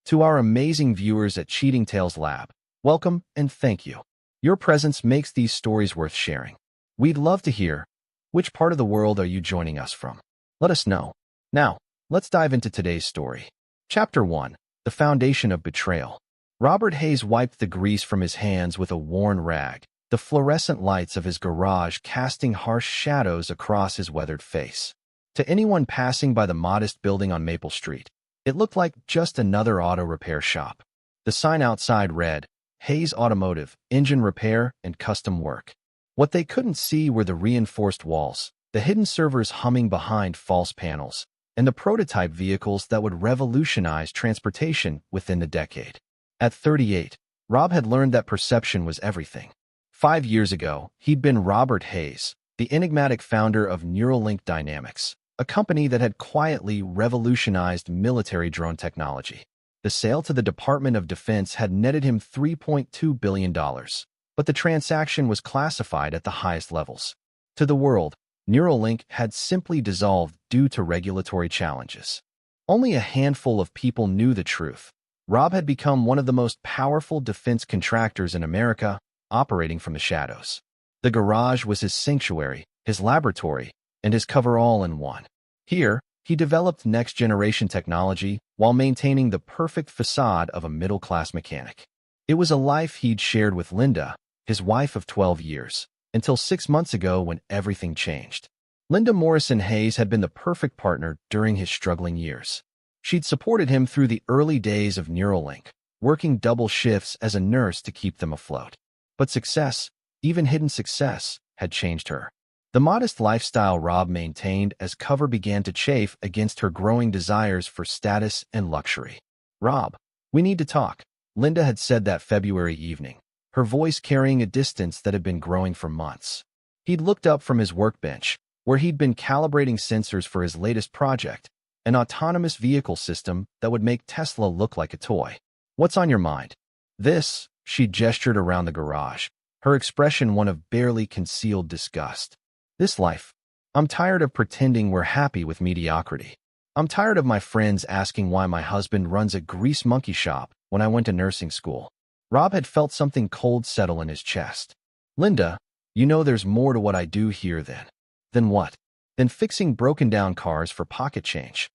To our amazing viewers at Cheating Tales Lab, welcome and thank you. Your presence makes these stories worth sharing. We'd love to hear, which part of the world are you joining us from? Let us know. Now, let's dive into today's story. Chapter 1. The Foundation of Betrayal. Robert Hayes wiped the grease from his hands with a worn rag, the fluorescent lights of his garage casting harsh shadows across his weathered face. To anyone passing by the modest building on Maple Street, it looked like just another auto repair shop. The sign outside read, Hayes Automotive, Engine Repair and Custom Work. What they couldn't see were the reinforced walls, the hidden servers humming behind false panels, and the prototype vehicles that would revolutionize transportation within the decade. At 38, Rob had learned that perception was everything. 5 years ago, he'd been Robert Hayes, the enigmatic founder of Neuralink Dynamics, a company that had quietly revolutionized military drone technology. The sale to the Department of Defense had netted him $3.2 billion, but the transaction was classified at the highest levels. To the world, Neuralink had simply dissolved due to regulatory challenges. Only a handful of people knew the truth. Rob had become one of the most powerful defense contractors in America, operating from the shadows. The garage was his sanctuary, his laboratory, and his cover-all in one. Here, he developed next-generation technology while maintaining the perfect facade of a middle-class mechanic. It was a life he'd shared with Linda, his wife of 12 years, until 6 months ago when everything changed. Linda Morrison Hayes had been the perfect partner during his struggling years. She'd supported him through the early days of Neuralink, working double shifts as a nurse to keep them afloat. But success, even hidden success, had changed her. The modest lifestyle Rob maintained as cover began to chafe against her growing desires for status and luxury. "Rob, we need to talk," Linda had said that February evening, her voice carrying a distance that had been growing for months. He'd looked up from his workbench, where he'd been calibrating sensors for his latest project, an autonomous vehicle system that would make Tesla look like a toy. "What's on your mind?" "This," she gestured around the garage, her expression one of barely concealed disgust. "This life. I'm tired of pretending we're happy with mediocrity. I'm tired of my friends asking why my husband runs a grease monkey shop when I went to nursing school." Rob had felt something cold settle in his chest. "Linda, you know there's more to what I do here than." "Then what?" "Than fixing broken-down cars for pocket change."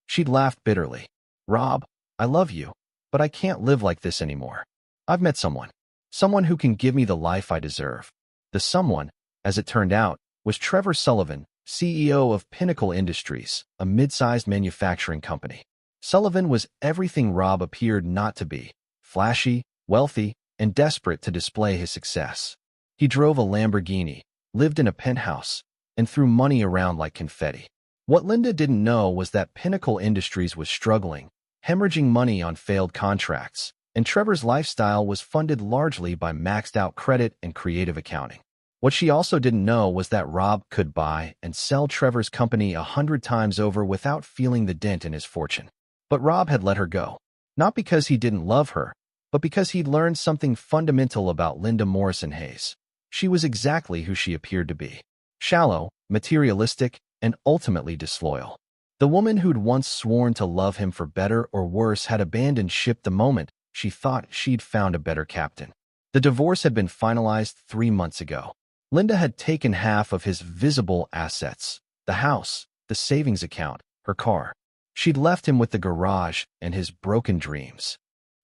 She'd laughed bitterly. "Rob, I love you, but I can't live like this anymore. I've met someone. Someone who can give me the life I deserve." The someone, as it turned out, was Trevor Sullivan, CEO of Pinnacle Industries, a mid-sized manufacturing company. Sullivan was everything Rob appeared not to be: flashy, wealthy, and desperate to display his success. He drove a Lamborghini, lived in a penthouse, and threw money around like confetti. What Linda didn't know was that Pinnacle Industries was struggling, hemorrhaging money on failed contracts, and Trevor's lifestyle was funded largely by maxed-out credit and creative accounting. What she also didn't know was that Rob could buy and sell Trevor's company 100 times over without feeling the dent in his fortune. But Rob had let her go, not because he didn't love her, but because he'd learned something fundamental about Linda Morrison Hayes. She was exactly who she appeared to be: shallow, materialistic, and ultimately disloyal. The woman who'd once sworn to love him for better or worse had abandoned ship the moment she thought she'd found a better captain. The divorce had been finalized 3 months ago. Linda had taken half of his visible assets: the house, the savings account, her car. She'd left him with the garage and his broken dreams.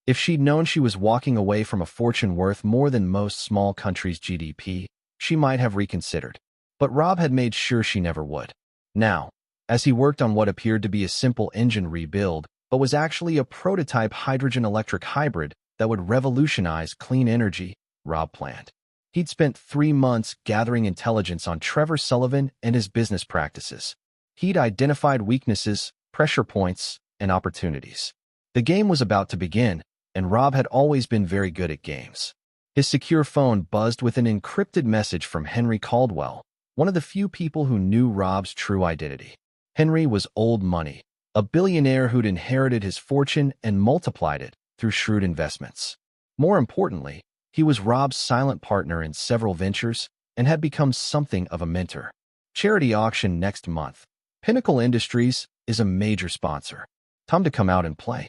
If she'd known she was walking away from a fortune worth more than most small countries' GDP, she might have reconsidered. But Rob had made sure she never would. Now, as he worked on what appeared to be a simple engine rebuild, but was actually a prototype hydrogen-electric hybrid that would revolutionize clean energy, Rob planned. He'd spent 3 months gathering intelligence on Trevor Sullivan and his business practices. He'd identified weaknesses, pressure points, and opportunities. The game was about to begin, and Rob had always been very good at games. His secure phone buzzed with an encrypted message from Henry Caldwell, one of the few people who knew Rob's true identity. Henry was old money, a billionaire who'd inherited his fortune and multiplied it through shrewd investments. More importantly, he was Rob's silent partner in several ventures and had become something of a mentor. Charity auction next month. Pinnacle Industries is a major sponsor. Time to come out and play.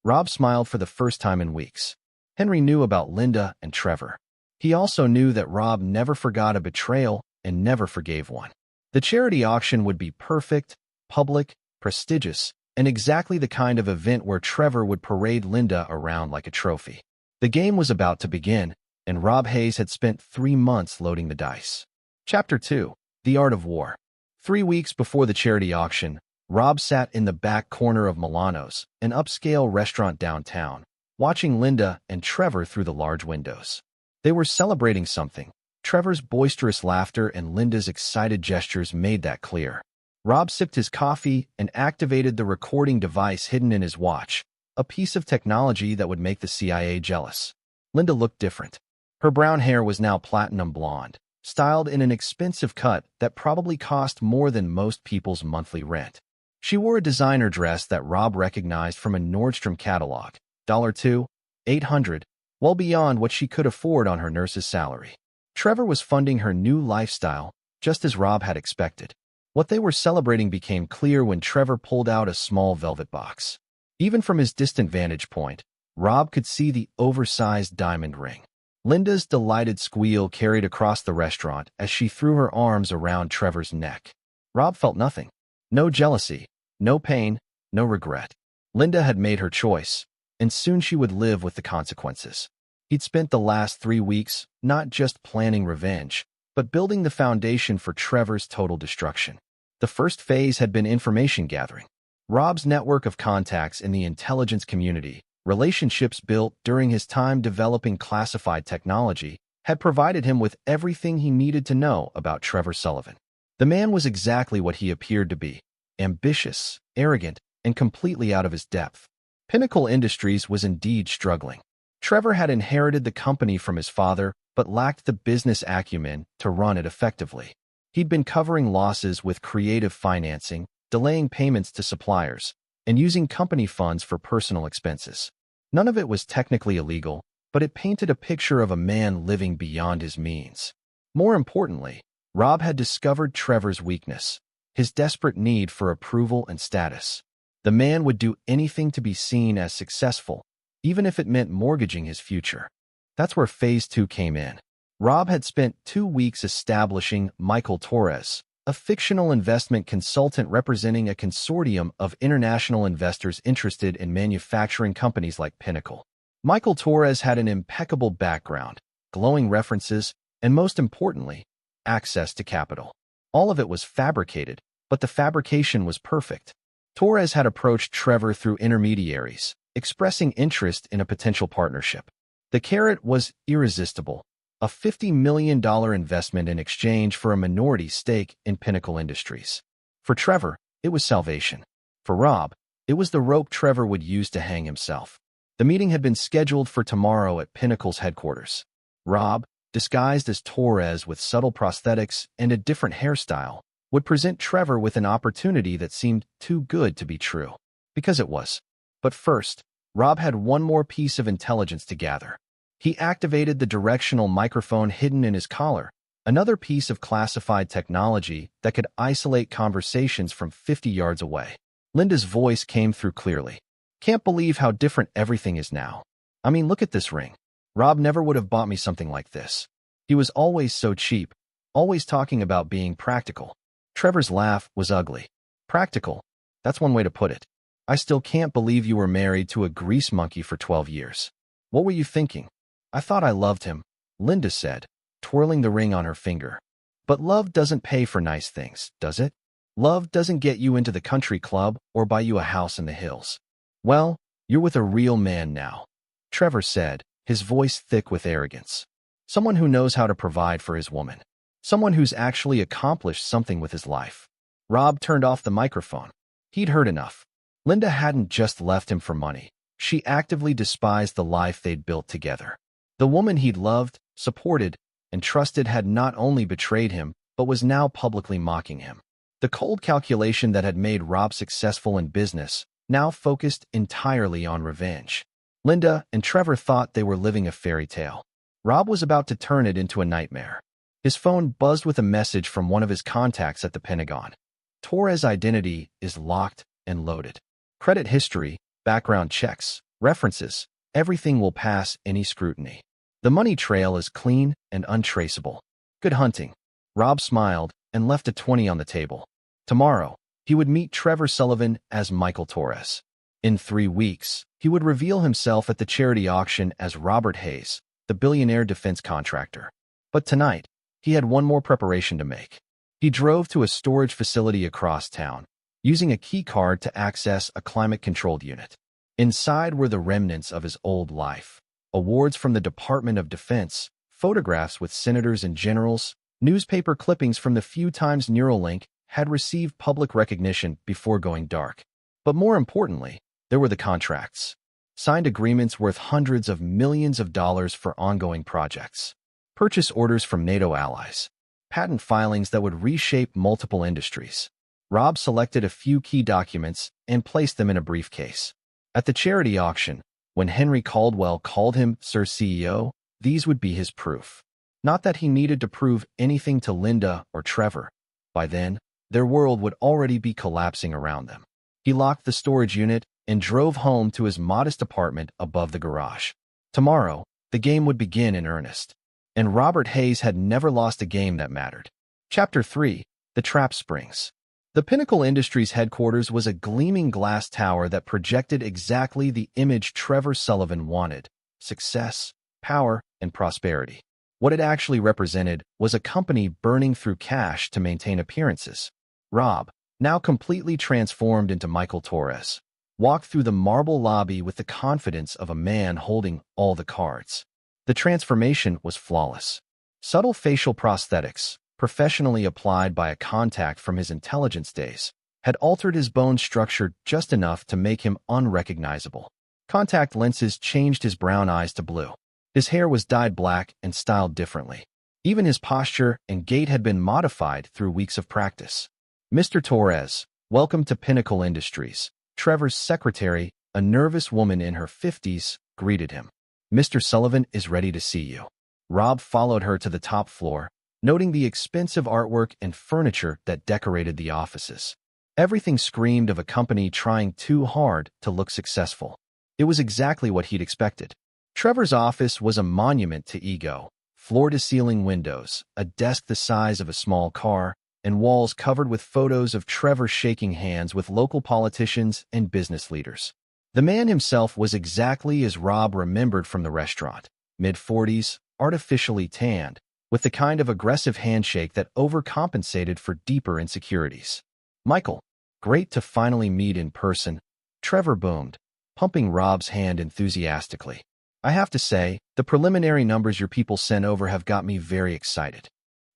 Rob smiled for the first time in weeks. Henry knew about Linda and Trevor. He also knew that Rob never forgot a betrayal and never forgave one. The charity auction would be perfect, public, prestigious, and exactly the kind of event where Trevor would parade Linda around like a trophy. The game was about to begin, and Rob Hayes had spent 3 months loading the dice. Chapter 2. The Art of War. 3 weeks before the charity auction, Rob sat in the back corner of Milano's, an upscale restaurant downtown, watching Linda and Trevor through the large windows. They were celebrating something. Trevor's boisterous laughter and Linda's excited gestures made that clear. Rob sipped his coffee and activated the recording device hidden in his watch, a piece of technology that would make the CIA jealous. Linda looked different. Her brown hair was now platinum blonde, styled in an expensive cut that probably cost more than most people's monthly rent. She wore a designer dress that Rob recognized from a Nordstrom catalog, $2, $800, well beyond what she could afford on her nurse's salary. Trevor was funding her new lifestyle, just as Rob had expected. What they were celebrating became clear when Trevor pulled out a small velvet box. Even from his distant vantage point, Rob could see the oversized diamond ring. Linda's delighted squeal carried across the restaurant as she threw her arms around Trevor's neck. Rob felt nothing. No jealousy, no pain, no regret. Linda had made her choice, and soon she would live with the consequences. He'd spent the last 3 weeks not just planning revenge, but building the foundation for Trevor's total destruction. The first phase had been information gathering. Rob's network of contacts in the intelligence community, relationships built during his time developing classified technology, had provided him with everything he needed to know about Trevor Sullivan. The man was exactly what he appeared to be: ambitious, arrogant, and completely out of his depth. Pinnacle Industries was indeed struggling. Trevor had inherited the company from his father, but lacked the business acumen to run it effectively. He'd been covering losses with creative financing, delaying payments to suppliers, and using company funds for personal expenses. None of it was technically illegal, but it painted a picture of a man living beyond his means. More importantly, Rob had discovered Trevor's weakness, his desperate need for approval and status. The man would do anything to be seen as successful, even if it meant mortgaging his future. That's where Phase 2 came in. Rob had spent 2 weeks establishing Michael Torres, a fictional investment consultant representing a consortium of international investors interested in manufacturing companies like Pinnacle. Michael Torres had an impeccable background, glowing references, and most importantly, access to capital. All of it was fabricated, but the fabrication was perfect. Torres had approached Trevor through intermediaries, expressing interest in a potential partnership. The carrot was irresistible: a $50 million investment in exchange for a minority stake in Pinnacle Industries. For Trevor, it was salvation. For Rob, it was the rope Trevor would use to hang himself. The meeting had been scheduled for tomorrow at Pinnacle's headquarters. Rob, disguised as Torres with subtle prosthetics and a different hairstyle, would present Trevor with an opportunity that seemed too good to be true. Because it was. But first, Rob had one more piece of intelligence to gather. He activated the directional microphone hidden in his collar, another piece of classified technology that could isolate conversations from 50 yards away. Linda's voice came through clearly. "Can't believe how different everything is now. I mean, look at this ring. Rob never would have bought me something like this. He was always so cheap, always talking about being practical." Trevor's laugh was ugly. "Practical? That's one way to put it. I still can't believe you were married to a grease monkey for 12 years. What were you thinking?" "I thought I loved him," Linda said, twirling the ring on her finger. "But love doesn't pay for nice things, does it? Love doesn't get you into the country club or buy you a house in the hills." "Well, you're with a real man now," Trevor said, his voice thick with arrogance. "Someone who knows how to provide for his woman. Someone who's actually accomplished something with his life." Rob turned off the microphone. He'd heard enough. Linda hadn't just left him for money. She actively despised the life they'd built together. The woman he'd loved, supported, and trusted had not only betrayed him, but was now publicly mocking him. The cold calculation that had made Rob successful in business now focused entirely on revenge. Linda and Trevor thought they were living a fairy tale. Rob was about to turn it into a nightmare. His phone buzzed with a message from one of his contacts at the Pentagon. "Torres' identity is locked and loaded. Credit history, background checks, References. Everything will pass any scrutiny. The money trail is clean and untraceable. Good hunting. Rob smiled and left a 20 on the table. Tomorrow, he would meet Trevor Sullivan as Michael Torres. In 3 weeks, he would reveal himself at the charity auction as Robert Hayes, the billionaire defense contractor. But tonight, he had one more preparation to make. He drove to a storage facility across town, using a key card to access a climate-controlled unit. Inside were the remnants of his old life: awards from the Department of Defense, photographs with senators and generals, newspaper clippings from the few times Neuralink had received public recognition before going dark. But more importantly, there were the contracts. Signed agreements worth hundreds of millions of dollars for ongoing projects. Purchase orders from NATO allies. Patent filings that would reshape multiple industries. Rob selected a few key documents and placed them in a briefcase. At the charity auction, when Henry Caldwell called him Sir CEO, these would be his proof. Not that he needed to prove anything to Linda or Trevor. By then, their world would already be collapsing around them. He locked the storage unit and drove home to his modest apartment above the garage. Tomorrow, the game would begin in earnest. And Robert Hayes had never lost a game that mattered. Chapter 3. The Trap Springs. The Pinnacle Industries headquarters was a gleaming glass tower that projected exactly the image Trevor Sullivan wanted: success, power, and prosperity. What it actually represented was a company burning through cash to maintain appearances. Rob, now completely transformed into Michael Torres, walked through the marble lobby with the confidence of a man holding all the cards. The transformation was flawless. Subtle facial prosthetics, professionally applied by a contact from his intelligence days, had altered his bone structure just enough to make him unrecognizable. Contact lenses changed his brown eyes to blue. His hair was dyed black and styled differently. Even his posture and gait had been modified through weeks of practice. "Mr. Torres, welcome to Pinnacle Industries." Trevor's secretary, a nervous woman in her 50s, greeted him. "Mr. Sullivan is ready to see you." Rob followed her to the top floor, noting the expensive artwork and furniture that decorated the offices. Everything screamed of a company trying too hard to look successful. It was exactly what he'd expected. Trevor's office was a monument to ego: floor-to-ceiling windows, a desk the size of a small car, and walls covered with photos of Trevor shaking hands with local politicians and business leaders. The man himself was exactly as Rob remembered from the restaurant: mid-40s, artificially tanned, with the kind of aggressive handshake that overcompensated for deeper insecurities. "Michael, great to finally meet in person," Trevor boomed, pumping Rob's hand enthusiastically. "I have to say, the preliminary numbers your people sent over have got me very excited."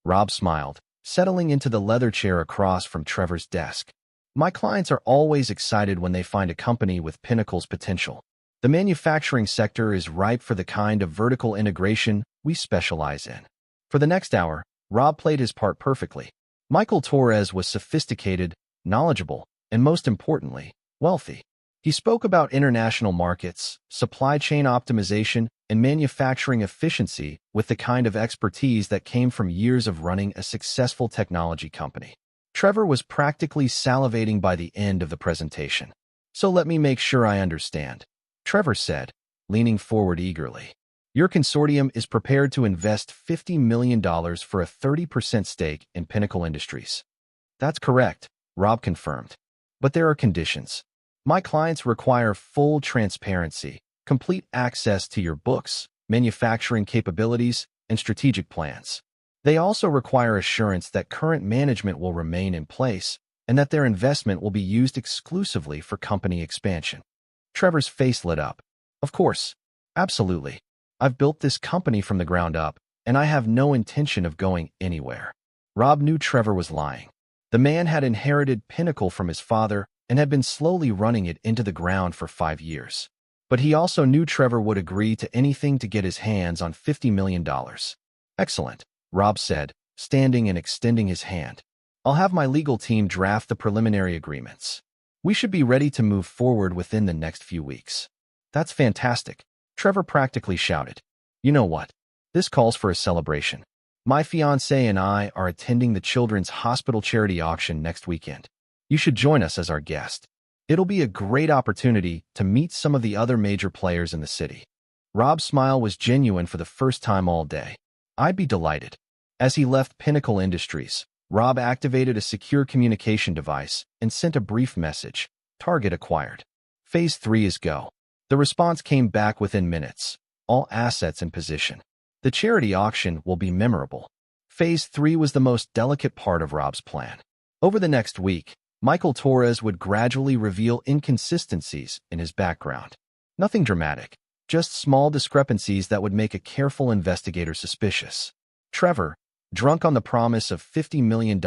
Rob smiled, settling into the leather chair across from Trevor's desk. "My clients are always excited when they find a company with Pinnacle's potential. The manufacturing sector is ripe for the kind of vertical integration we specialize in." For the next hour, Rob played his part perfectly. Michael Torres was sophisticated, knowledgeable, and most importantly, wealthy. He spoke about international markets, supply chain optimization, and manufacturing efficiency with the kind of expertise that came from years of running a successful technology company. Trevor was practically salivating by the end of the presentation. "So let me make sure I understand," Trevor said, leaning forward eagerly. "Your consortium is prepared to invest $50 million for a 30% stake in Pinnacle Industries." "That's correct," Rob confirmed. "But there are conditions. My clients require full transparency, complete access to your books, manufacturing capabilities, and strategic plans. They also require assurance that current management will remain in place and that their investment will be used exclusively for company expansion." Trevor's face lit up. "Of course. Absolutely. I've built this company from the ground up, and I have no intention of going anywhere." Rob knew Trevor was lying. The man had inherited Pinnacle from his father and had been slowly running it into the ground for 5 years. But he also knew Trevor would agree to anything to get his hands on $50 million. "Excellent," Rob said, standing and extending his hand. "I'll have my legal team draft the preliminary agreements. We should be ready to move forward within the next few weeks." "That's fantastic," Trevor practically shouted. "You know what? This calls for a celebration. My fiancée and I are attending the Children's Hospital charity auction next weekend. You should join us as our guest." It'll be a great opportunity to meet some of the other major players in the city. Rob's smile was genuine for the first time all day. I'd be delighted. As he left Pinnacle Industries, Rob activated a secure communication device and sent a brief message. Target acquired. Phase 3 is go. The response came back within minutes. All assets in position. The charity auction will be memorable. Phase 3 was the most delicate part of Rob's plan. Over the next week, Michael Torres would gradually reveal inconsistencies in his background. Nothing dramatic, just small discrepancies that would make a careful investigator suspicious. Trevor, drunk on the promise of $50 million,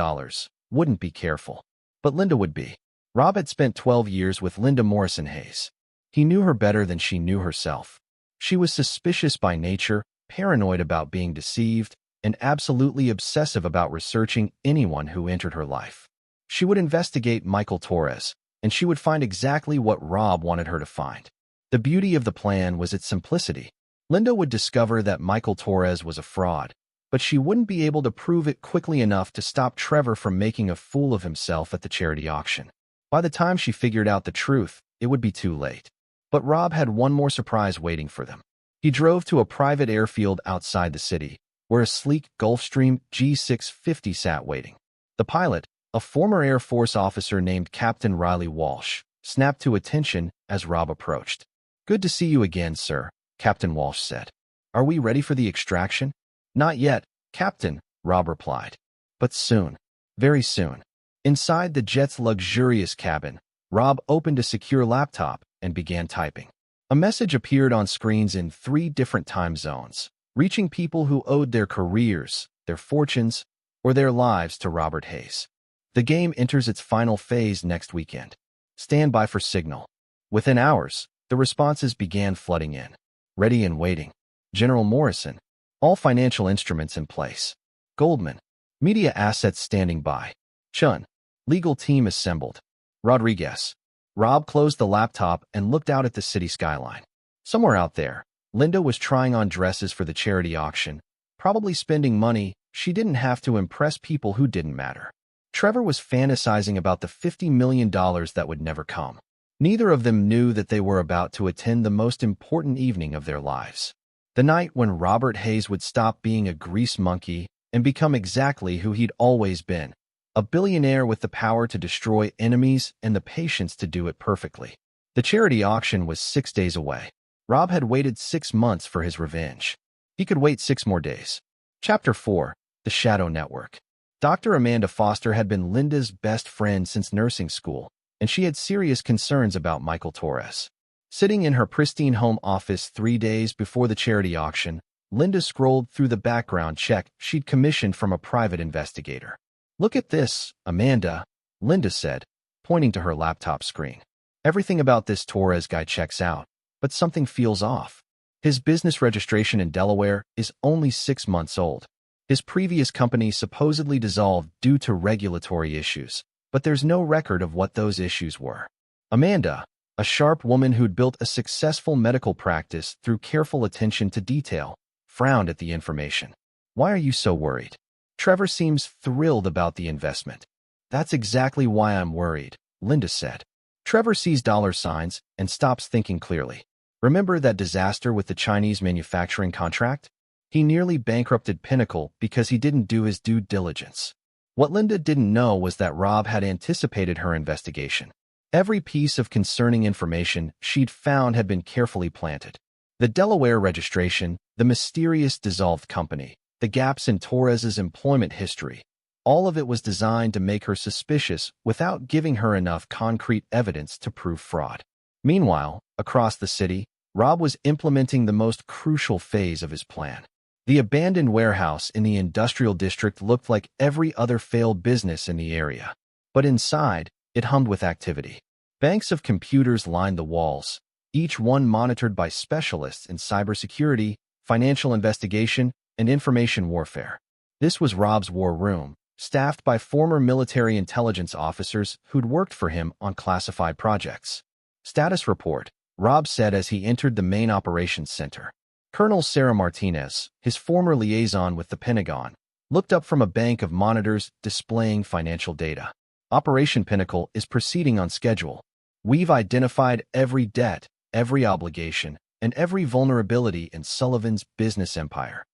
wouldn't be careful. But Linda would be. Rob had spent 12 years with Linda Morrison Hayes. He knew her better than she knew herself. She was suspicious by nature, paranoid about being deceived, and absolutely obsessive about researching anyone who entered her life. She would investigate Michael Torres, and she would find exactly what Rob wanted her to find. The beauty of the plan was its simplicity. Linda would discover that Michael Torres was a fraud, but she wouldn't be able to prove it quickly enough to stop Trevor from making a fool of himself at the charity auction. By the time she figured out the truth, it would be too late. But Rob had one more surprise waiting for them. He drove to a private airfield outside the city, where a sleek Gulfstream G650 sat waiting. The pilot, a former Air Force officer named Captain Riley Walsh, snapped to attention as Rob approached. "Good to see you again, sir," Captain Walsh said. "Are we ready for the extraction?" "Not yet, Captain," Rob replied. "But soon. Very soon." Inside the jet's luxurious cabin, Rob opened a secure laptop and began typing. A message appeared on screens in 3 different time zones, reaching people who owed their careers, their fortunes, or their lives to Robert Hayes. The game enters its final phase next weekend. Stand by for signal. Within hours, the responses began flooding in. Ready and waiting. General Morrison. All financial instruments in place. Goldman. Media assets standing by. Chun. Legal team assembled. Rodriguez. Rob closed the laptop and looked out at the city skyline. Somewhere out there, Linda was trying on dresses for the charity auction, probably spending money she didn't have to impress people who didn't matter. Trevor was fantasizing about the $50 million that would never come. Neither of them knew that they were about to attend the most important evening of their lives. The night when Robert Hayes would stop being a grease monkey and become exactly who he'd always been, a billionaire with the power to destroy enemies and the patience to do it perfectly. The charity auction was 6 days away. Rob had waited 6 months for his revenge. He could wait 6 more days. Chapter 4. The Shadow Network. Dr. Amanda Foster had been Linda's best friend since nursing school, and she had serious concerns about Michael Torres. Sitting in her pristine home office 3 days before the charity auction, Linda scrolled through the background check she'd commissioned from a private investigator. "Look at this, Amanda," Linda said, pointing to her laptop screen. "Everything about this Torres guy checks out, but something feels off. His business registration in Delaware is only 6 months old. His previous company supposedly dissolved due to regulatory issues, but there's no record of what those issues were." Amanda, a sharp woman who'd built a successful medical practice through careful attention to detail, frowned at the information. "Why are you so worried? Trevor seems thrilled about the investment." "That's exactly why I'm worried," Linda said. "Trevor sees dollar signs and stops thinking clearly. Remember that disaster with the Chinese manufacturing contract? He nearly bankrupted Pinnacle because he didn't do his due diligence." What Linda didn't know was that Rob had anticipated her investigation. Every piece of concerning information she'd found had been carefully planted. The Delaware registration, the mysterious dissolved company, the gaps in Torres's employment history, all of it was designed to make her suspicious without giving her enough concrete evidence to prove fraud. Meanwhile, across the city, Rob was implementing the most crucial phase of his plan. The abandoned warehouse in the industrial district looked like every other failed business in the area. But inside, it hummed with activity. Banks of computers lined the walls, each one monitored by specialists in cybersecurity, financial investigation, and information warfare. This was Rob's war room, staffed by former military intelligence officers who'd worked for him on classified projects. "Status report," Rob said as he entered the main operations center. Colonel Sarah Martinez, his former liaison with the Pentagon, looked up from a bank of monitors displaying financial data. "Operation Pinnacle is proceeding on schedule. We've identified every debt, every obligation, and every vulnerability in Sullivan's business empire.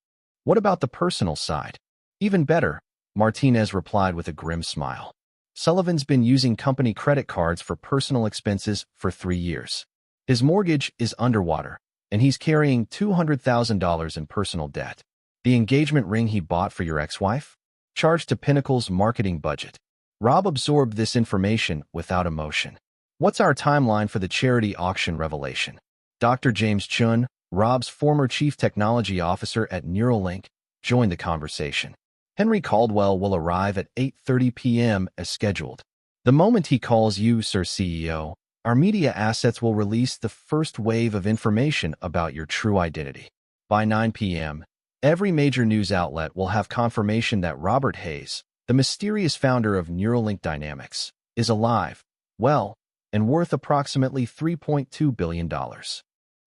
What about the personal side? Even better, Martinez replied with a grim smile. Sullivan's been using company credit cards for personal expenses for 3 years. His mortgage is underwater, and he's carrying $200,000 in personal debt. The engagement ring he bought for your ex-wife? Charged to Pinnacle's marketing budget. Rob absorbed this information without emotion. What's our timeline for the charity auction revelation? Dr. James Chun, Rob's former chief technology officer at Neuralink, joined the conversation. Henry Caldwell will arrive at 8:30 p.m. as scheduled. The moment he calls you, Sir CEO, our media assets will release the first wave of information about your true identity. By 9 p.m., every major news outlet will have confirmation that Robert Hayes, the mysterious founder of Neuralink Dynamics, is alive, well, and worth approximately $3.2 billion.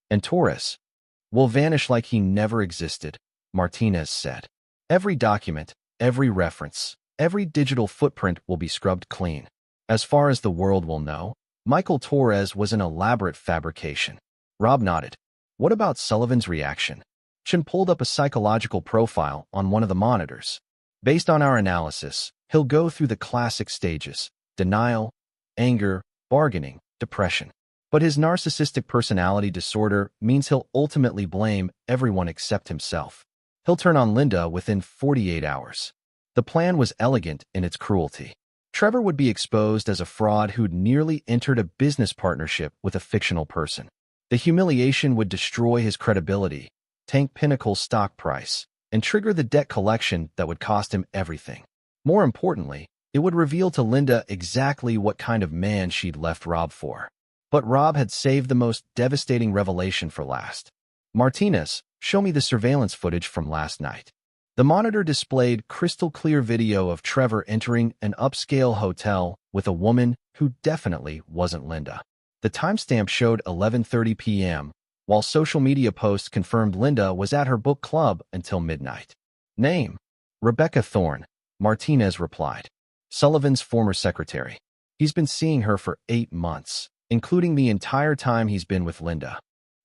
And Torres will vanish like he never existed, Martinez said. Every document, every reference, every digital footprint will be scrubbed clean. As far as the world will know, Michael Torres was an elaborate fabrication. Rob nodded. What about Sullivan's reaction? Chin pulled up a psychological profile on one of the monitors. Based on our analysis, he'll go through the classic stages: denial, anger, bargaining, depression. But his narcissistic personality disorder means he'll ultimately blame everyone except himself. He'll turn on Linda within 48 hours. The plan was elegant in its cruelty. Trevor would be exposed as a fraud who'd nearly entered a business partnership with a fictional person. The humiliation would destroy his credibility, tank Pinnacle's stock price, and trigger the debt collection that would cost him everything. More importantly, it would reveal to Linda exactly what kind of man she'd left Rob for. But Rob had saved the most devastating revelation for last. Martinez, show me the surveillance footage from last night. The monitor displayed crystal-clear video of Trevor entering an upscale hotel with a woman who definitely wasn't Linda. The timestamp showed 11:30 p.m., while social media posts confirmed Linda was at her book club until midnight. Name: Rebecca Thorne, Martinez replied. Sullivan's former secretary. He's been seeing her for 8 months, including the entire time he's been with Linda.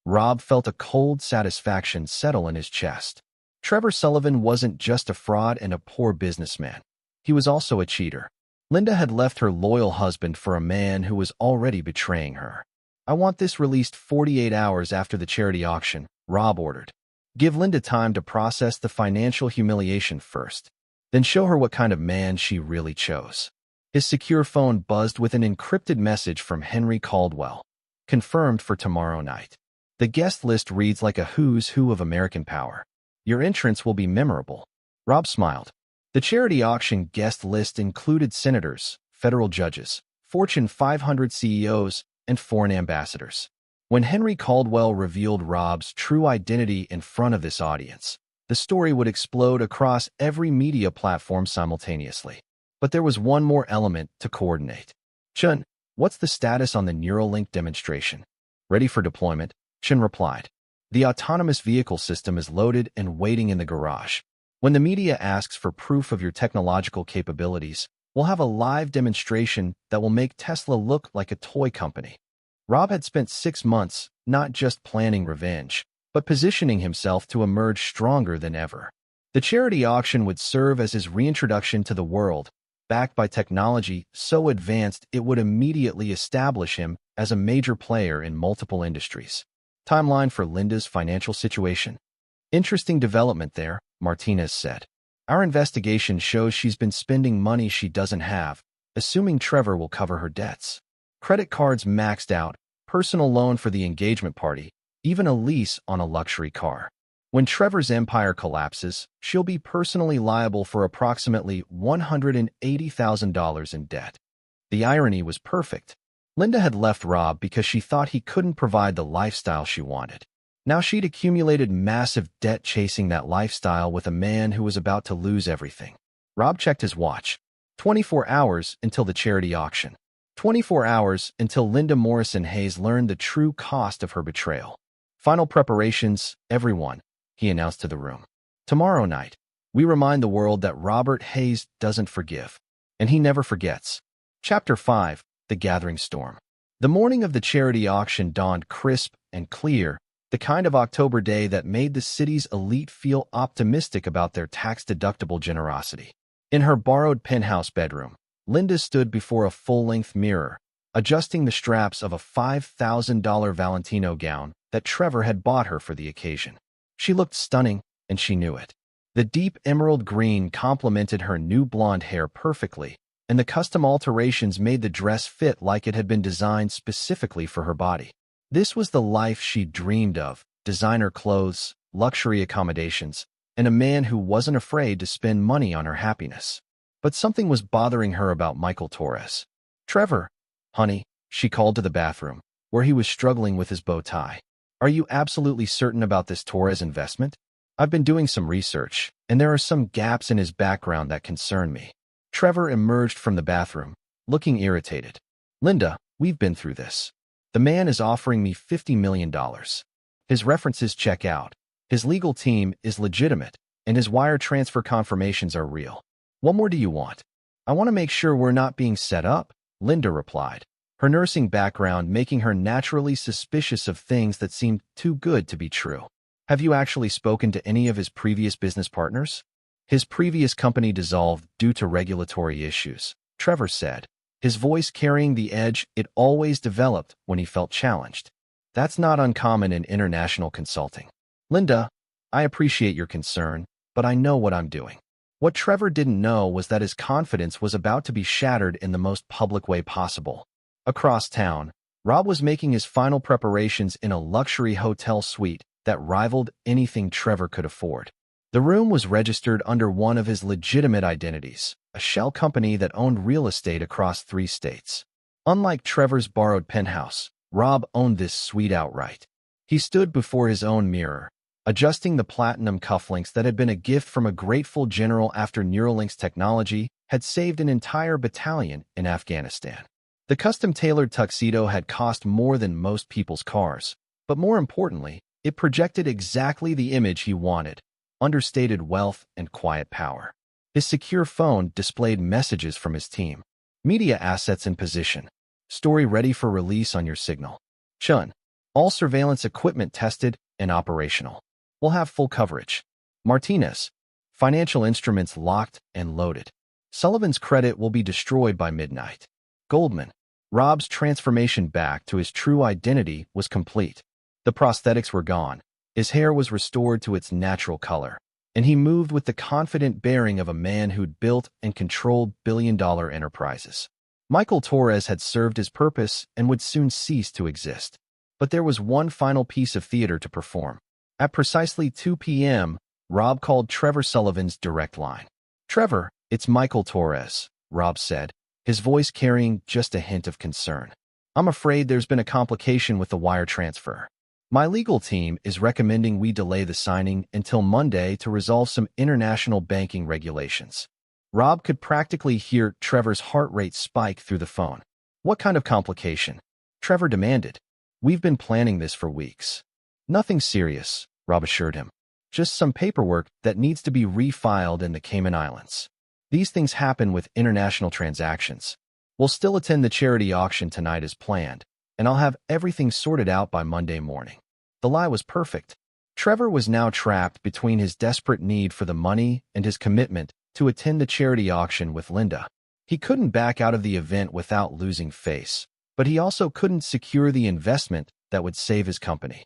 Rob felt a cold satisfaction settle in his chest. Trevor Sullivan wasn't just a fraud and a poor businessman. He was also a cheater. Linda had left her loyal husband for a man who was already betraying her. I want this released 48 hours after the charity auction, Rob ordered. Give Linda time to process the financial humiliation first, then show her what kind of man she really chose. His secure phone buzzed with an encrypted message from Henry Caldwell. Confirmed for tomorrow night. The guest list reads like a who's who of American power. Your entrance will be memorable. Rob smiled. The charity auction guest list included senators, federal judges, Fortune 500 CEOs, and foreign ambassadors. When Henry Caldwell revealed Rob's true identity in front of this audience, the story would explode across every media platform simultaneously. But there was one more element to coordinate. Chun, what's the status on the Neuralink demonstration? Ready for deployment, Chun replied. The autonomous vehicle system is loaded and waiting in the garage. When the media asks for proof of your technological capabilities, we'll have a live demonstration that will make Tesla look like a toy company. Rob had spent 6 months not just planning revenge, but positioning himself to emerge stronger than ever. The charity auction would serve as his reintroduction to the world, backed by technology so advanced it would immediately establish him as a major player in multiple industries. Timeline for Linda's financial situation. Interesting development there, Martinez said. Our investigation shows she's been spending money she doesn't have, assuming Trevor will cover her debts. Credit cards maxed out, personal loan for the engagement party, even a lease on a luxury car. When Trevor's empire collapses, she'll be personally liable for approximately $180,000 in debt. The irony was perfect. Linda had left Rob because she thought he couldn't provide the lifestyle she wanted. Now she'd accumulated massive debt chasing that lifestyle with a man who was about to lose everything. Rob checked his watch. 24 hours until the charity auction. 24 hours until Linda Morrison Hayes learned the true cost of her betrayal. Final preparations, everyone, he announced to the room. Tomorrow night, we remind the world that Robert Hayes doesn't forgive, and he never forgets. Chapter 5, The Gathering Storm. The morning of the charity auction dawned crisp and clear, the kind of October day that made the city's elite feel optimistic about their tax-deductible generosity. In her borrowed penthouse bedroom, Linda stood before a full-length mirror, adjusting the straps of a $5,000 Valentino gown that Trevor had bought her for the occasion. She looked stunning, and she knew it. The deep emerald green complemented her new blonde hair perfectly, and the custom alterations made the dress fit like it had been designed specifically for her body. This was the life she dreamed of: designer clothes, luxury accommodations, and a man who wasn't afraid to spend money on her happiness. But something was bothering her about Michael Torres. "Trevor, honey," she called to the bathroom, where he was struggling with his bow tie. "Are you absolutely certain about this Torres investment? I've been doing some research, and there are some gaps in his background that concern me." Trevor emerged from the bathroom, looking irritated. "Linda, we've been through this. The man is offering me $50 million. His references check out. His legal team is legitimate, and his wire transfer confirmations are real. What more do you want?" "I want to make sure we're not being set up," Linda replied, her nursing background making her naturally suspicious of things that seemed too good to be true. "Have you actually spoken to any of his previous business partners?" "His previous company dissolved due to regulatory issues," Trevor said, his voice carrying the edge it always developed when he felt challenged. "That's not uncommon in international consulting." "Linda, I appreciate your concern, but I know what I'm doing." What Trevor didn't know was that his confidence was about to be shattered in the most public way possible. Across town, Rob was making his final preparations in a luxury hotel suite that rivaled anything Trevor could afford. The room was registered under one of his legitimate identities, a shell company that owned real estate across 3 states. Unlike Trevor's borrowed penthouse, Rob owned this suite outright. He stood before his own mirror, adjusting the platinum cufflinks that had been a gift from a grateful general after Neuralink's technology had saved an entire battalion in Afghanistan. The custom-tailored tuxedo had cost more than most people's cars, but more importantly, it projected exactly the image he wanted: understated wealth and quiet power. His secure phone displayed messages from his team. "Media assets in position. Story ready for release on your signal. Chun. All surveillance equipment tested and operational. We'll have full coverage. Martinez. Financial instruments locked and loaded. Sullivan's credit will be destroyed by midnight. Goldman." Rob's transformation back to his true identity was complete. The prosthetics were gone. His hair was restored to its natural color, and he moved with the confident bearing of a man who'd built and controlled billion-dollar enterprises. Michael Torres had served his purpose and would soon cease to exist. But there was one final piece of theater to perform. At precisely 2 p.m., Rob called Trevor Sullivan's direct line. "Trevor, it's Michael Torres," Rob said, his voice carrying just a hint of concern. "I'm afraid there's been a complication with the wire transfer. My legal team is recommending we delay the signing until Monday to resolve some international banking regulations." Rob could practically hear Trevor's heart rate spike through the phone. "What kind of complication?" Trevor demanded. "We've been planning this for weeks." "Nothing serious," Rob assured him. "Just some paperwork that needs to be refiled in the Cayman Islands. These things happen with international transactions. We'll still attend the charity auction tonight as planned, and I'll have everything sorted out by Monday morning." The lie was perfect. Trevor was now trapped between his desperate need for the money and his commitment to attend the charity auction with Linda. He couldn't back out of the event without losing face, but he also couldn't secure the investment that would save his company.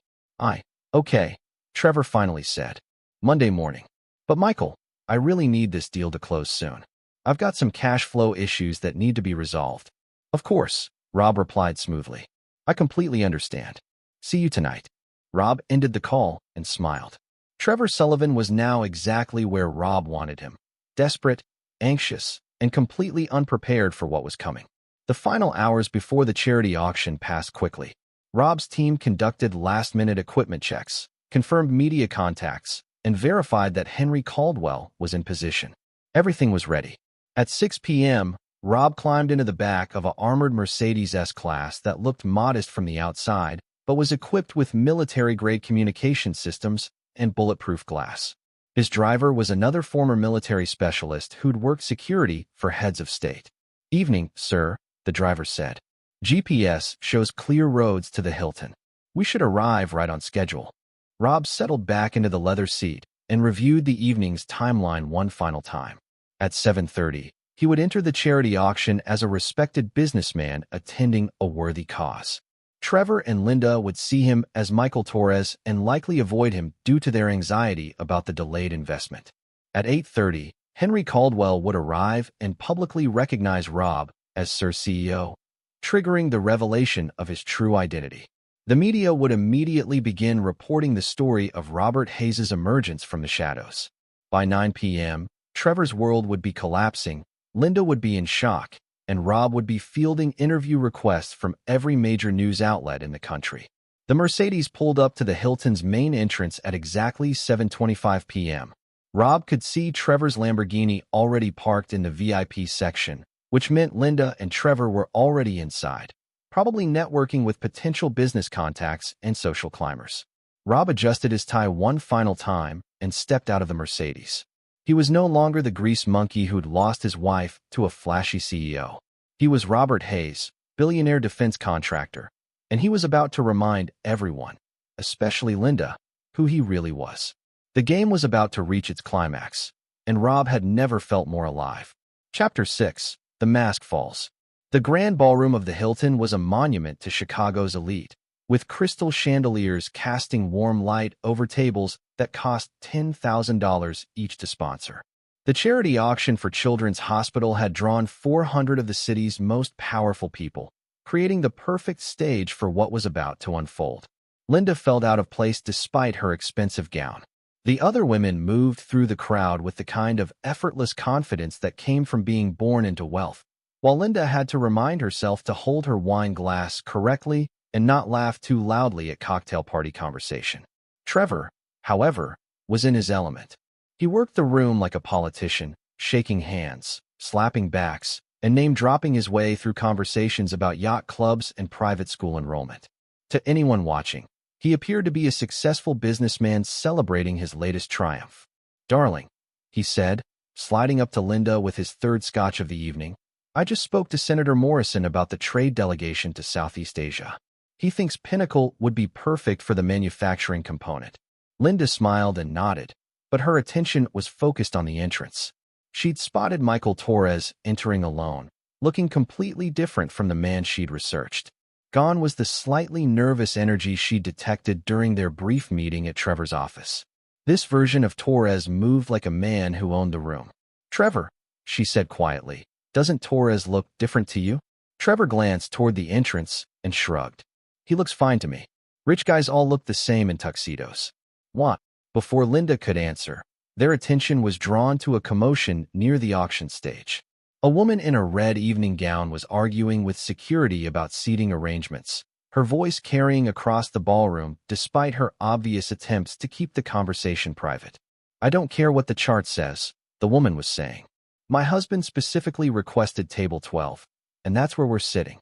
Okay, Trevor finally said. "Monday morning. But Michael, I really need this deal to close soon. I've got some cash flow issues that need to be resolved." "Of course," Rob replied smoothly. "I completely understand. See you tonight." Rob ended the call and smiled. Trevor Sullivan was now exactly where Rob wanted him: desperate, anxious, and completely unprepared for what was coming. The final hours before the charity auction passed quickly. Rob's team conducted last-minute equipment checks, confirmed media contacts, and verified that Henry Caldwell was in position. Everything was ready. At 6 p.m., Rob climbed into the back of an armored Mercedes S-Class that looked modest from the outside, but was equipped with military-grade communication systems and bulletproof glass. His driver was another former military specialist who'd worked security for heads of state. "Evening, sir," the driver said. GPS shows clear roads to the Hilton. We should arrive right on schedule. Rob settled back into the leather seat and reviewed the evening's timeline one final time. At 7:30, he would enter the charity auction as a respected businessman attending a worthy cause. Trevor and Linda would see him as Michael Torres and likely avoid him due to their anxiety about the delayed investment. At 8:30, Henry Caldwell would arrive and publicly recognize Rob as Sir CEO, triggering the revelation of his true identity. The media would immediately begin reporting the story of Robert Hayes' emergence from the shadows. By 9 p.m., Trevor's world would be collapsing, Linda would be in shock, and Rob would be fielding interview requests from every major news outlet in the country. The Mercedes pulled up to the Hilton's main entrance at exactly 7:25 p.m. Rob could see Trevor's Lamborghini already parked in the VIP section, which meant Linda and Trevor were already inside, probably networking with potential business contacts and social climbers. Rob adjusted his tie one final time and stepped out of the Mercedes. He was no longer the grease monkey who'd lost his wife to a flashy CEO. He was Robert Hayes, billionaire defense contractor, and he was about to remind everyone, especially Linda, who he really was. The game was about to reach its climax, and Rob had never felt more alive. Chapter 6: The Mask Falls. The grand ballroom of the Hilton was a monument to Chicago's elite, with crystal chandeliers casting warm light over tables that cost $10,000 each to sponsor. The charity auction for Children's Hospital had drawn 400 of the city's most powerful people, creating the perfect stage for what was about to unfold. Linda felt out of place despite her expensive gown. The other women moved through the crowd with the kind of effortless confidence that came from being born into wealth, while Linda had to remind herself to hold her wine glass correctly and not laugh too loudly at cocktail party conversation. Trevor, however, was in his element. He worked the room like a politician, shaking hands, slapping backs, and name-dropping his way through conversations about yacht clubs and private school enrollment. To anyone watching, he appeared to be a successful businessman celebrating his latest triumph. "Darling," he said, sliding up to Linda with his third scotch of the evening, "I just spoke to Senator Morrison about the trade delegation to Southeast Asia. He thinks Pinnacle would be perfect for the manufacturing component." Linda smiled and nodded, but her attention was focused on the entrance. She'd spotted Michael Torres entering alone, looking completely different from the man she'd researched. Gone was the slightly nervous energy she detected during their brief meeting at Trevor's office. This version of Torres moved like a man who owned the room. "Trevor," she said quietly, "doesn't Torres look different to you?" Trevor glanced toward the entrance and shrugged. "He looks fine to me. Rich guys all look the same in tuxedos." "What?" Before Linda could answer, their attention was drawn to a commotion near the auction stage. A woman in a red evening gown was arguing with security about seating arrangements, her voice carrying across the ballroom despite her obvious attempts to keep the conversation private. "I don't care what the chart says," the woman was saying. "My husband specifically requested table 12, and that's where we're sitting."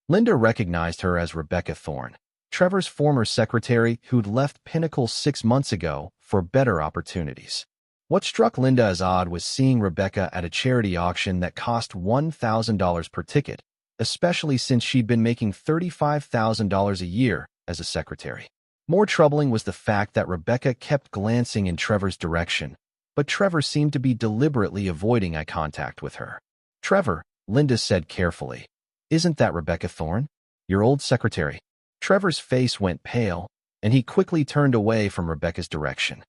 Linda recognized her as Rebecca Thorne, Trevor's former secretary who'd left Pinnacle 6 months ago for better opportunities. What struck Linda as odd was seeing Rebecca at a charity auction that cost $1,000 per ticket, especially since she'd been making $35,000 a year as a secretary. More troubling was the fact that Rebecca kept glancing in Trevor's direction, but Trevor seemed to be deliberately avoiding eye contact with her. "Trevor," Linda said carefully, "isn't that Rebecca Thorne, your old secretary?" Trevor's face went pale, and he quickly turned away from Rebecca's direction.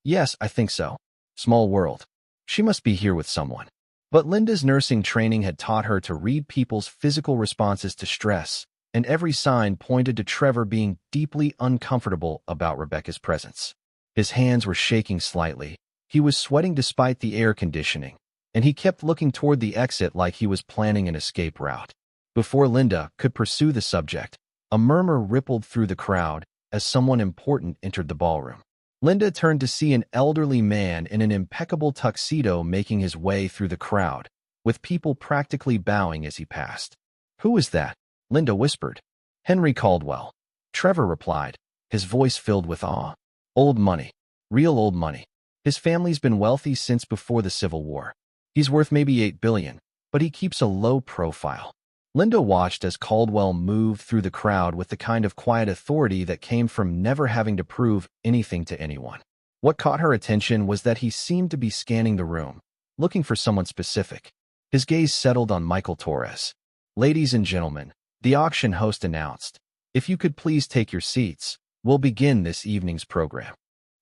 Yes, I think so. Small world. She must be here with someone." But Linda's nursing training had taught her to read people's physical responses to stress, and every sign pointed to Trevor being deeply uncomfortable about Rebecca's presence. His hands were shaking slightly, he was sweating despite the air conditioning, and he kept looking toward the exit like he was planning an escape route. Before Linda could pursue the subject, a murmur rippled through the crowd as someone important entered the ballroom. Linda turned to see an elderly man in an impeccable tuxedo making his way through the crowd, with people practically bowing as he passed. "Who is that?" Linda whispered. "Henry Caldwell," Trevor replied, his voice filled with awe. "Old money. Real old money. His family's been wealthy since before the Civil War. He's worth maybe $8 billion, but he keeps a low profile." Linda watched as Caldwell moved through the crowd with the kind of quiet authority that came from never having to prove anything to anyone. What caught her attention was that he seemed to be scanning the room, looking for someone specific. His gaze settled on Michael Torres. "Ladies and gentlemen," the auction host announced, "if you could please take your seats, we'll begin this evening's program."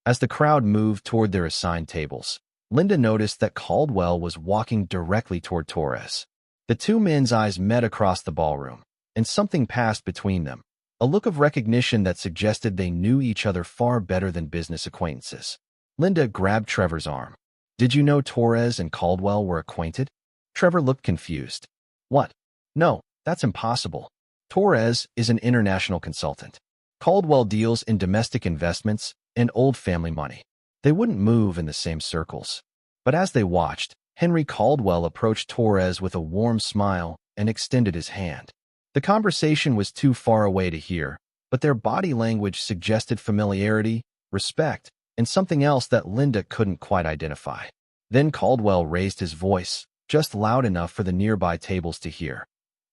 As the crowd moved toward their assigned tables, Linda noticed that Caldwell was walking directly toward Torres. The two men's eyes met across the ballroom, and something passed between them, a look of recognition that suggested they knew each other far better than business acquaintances. Linda grabbed Trevor's arm. "Did you know Torres and Caldwell were acquainted?" Trevor looked confused. "What? No, that's impossible. Torres is an international consultant. Caldwell deals in domestic investments and old family money. They wouldn't move in the same circles." But as they watched, Henry Caldwell approached Torres with a warm smile and extended his hand. The conversation was too far away to hear, but their body language suggested familiarity, respect, and something else that Linda couldn't quite identify. Then Caldwell raised his voice, just loud enough for the nearby tables to hear.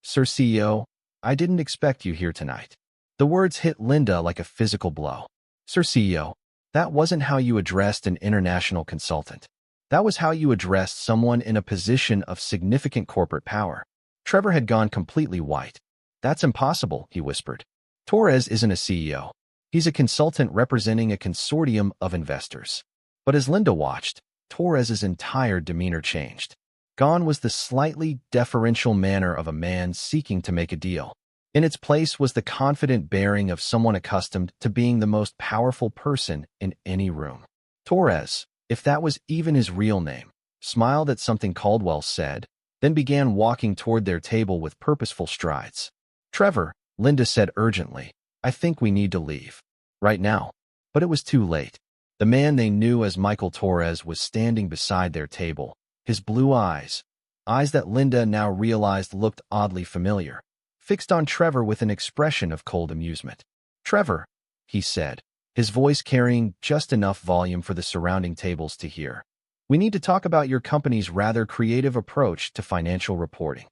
"Sir CEO, I didn't expect you here tonight." The words hit Linda like a physical blow. "Sir CEO, that wasn't how you addressed an international consultant. That was how you addressed someone in a position of significant corporate power." Trevor had gone completely white. "That's impossible," he whispered. "Torres isn't a CEO. He's a consultant representing a consortium of investors." But as Linda watched, Torres's entire demeanor changed. Gone was the slightly deferential manner of a man seeking to make a deal. In its place was the confident bearing of someone accustomed to being the most powerful person in any room. Torres, if that was even his real name, smiled at something Caldwell said, then began walking toward their table with purposeful strides. "Trevor," Linda said urgently, "I think we need to leave. Right now." But it was too late. The man they knew as Michael Torres was standing beside their table, his blue eyes that Linda now realized looked oddly familiar, fixed on Trevor with an expression of cold amusement. "Trevor," he said, his voice carrying just enough volume for the surrounding tables to hear, "we need to talk about your company's rather creative approach to financial reporting."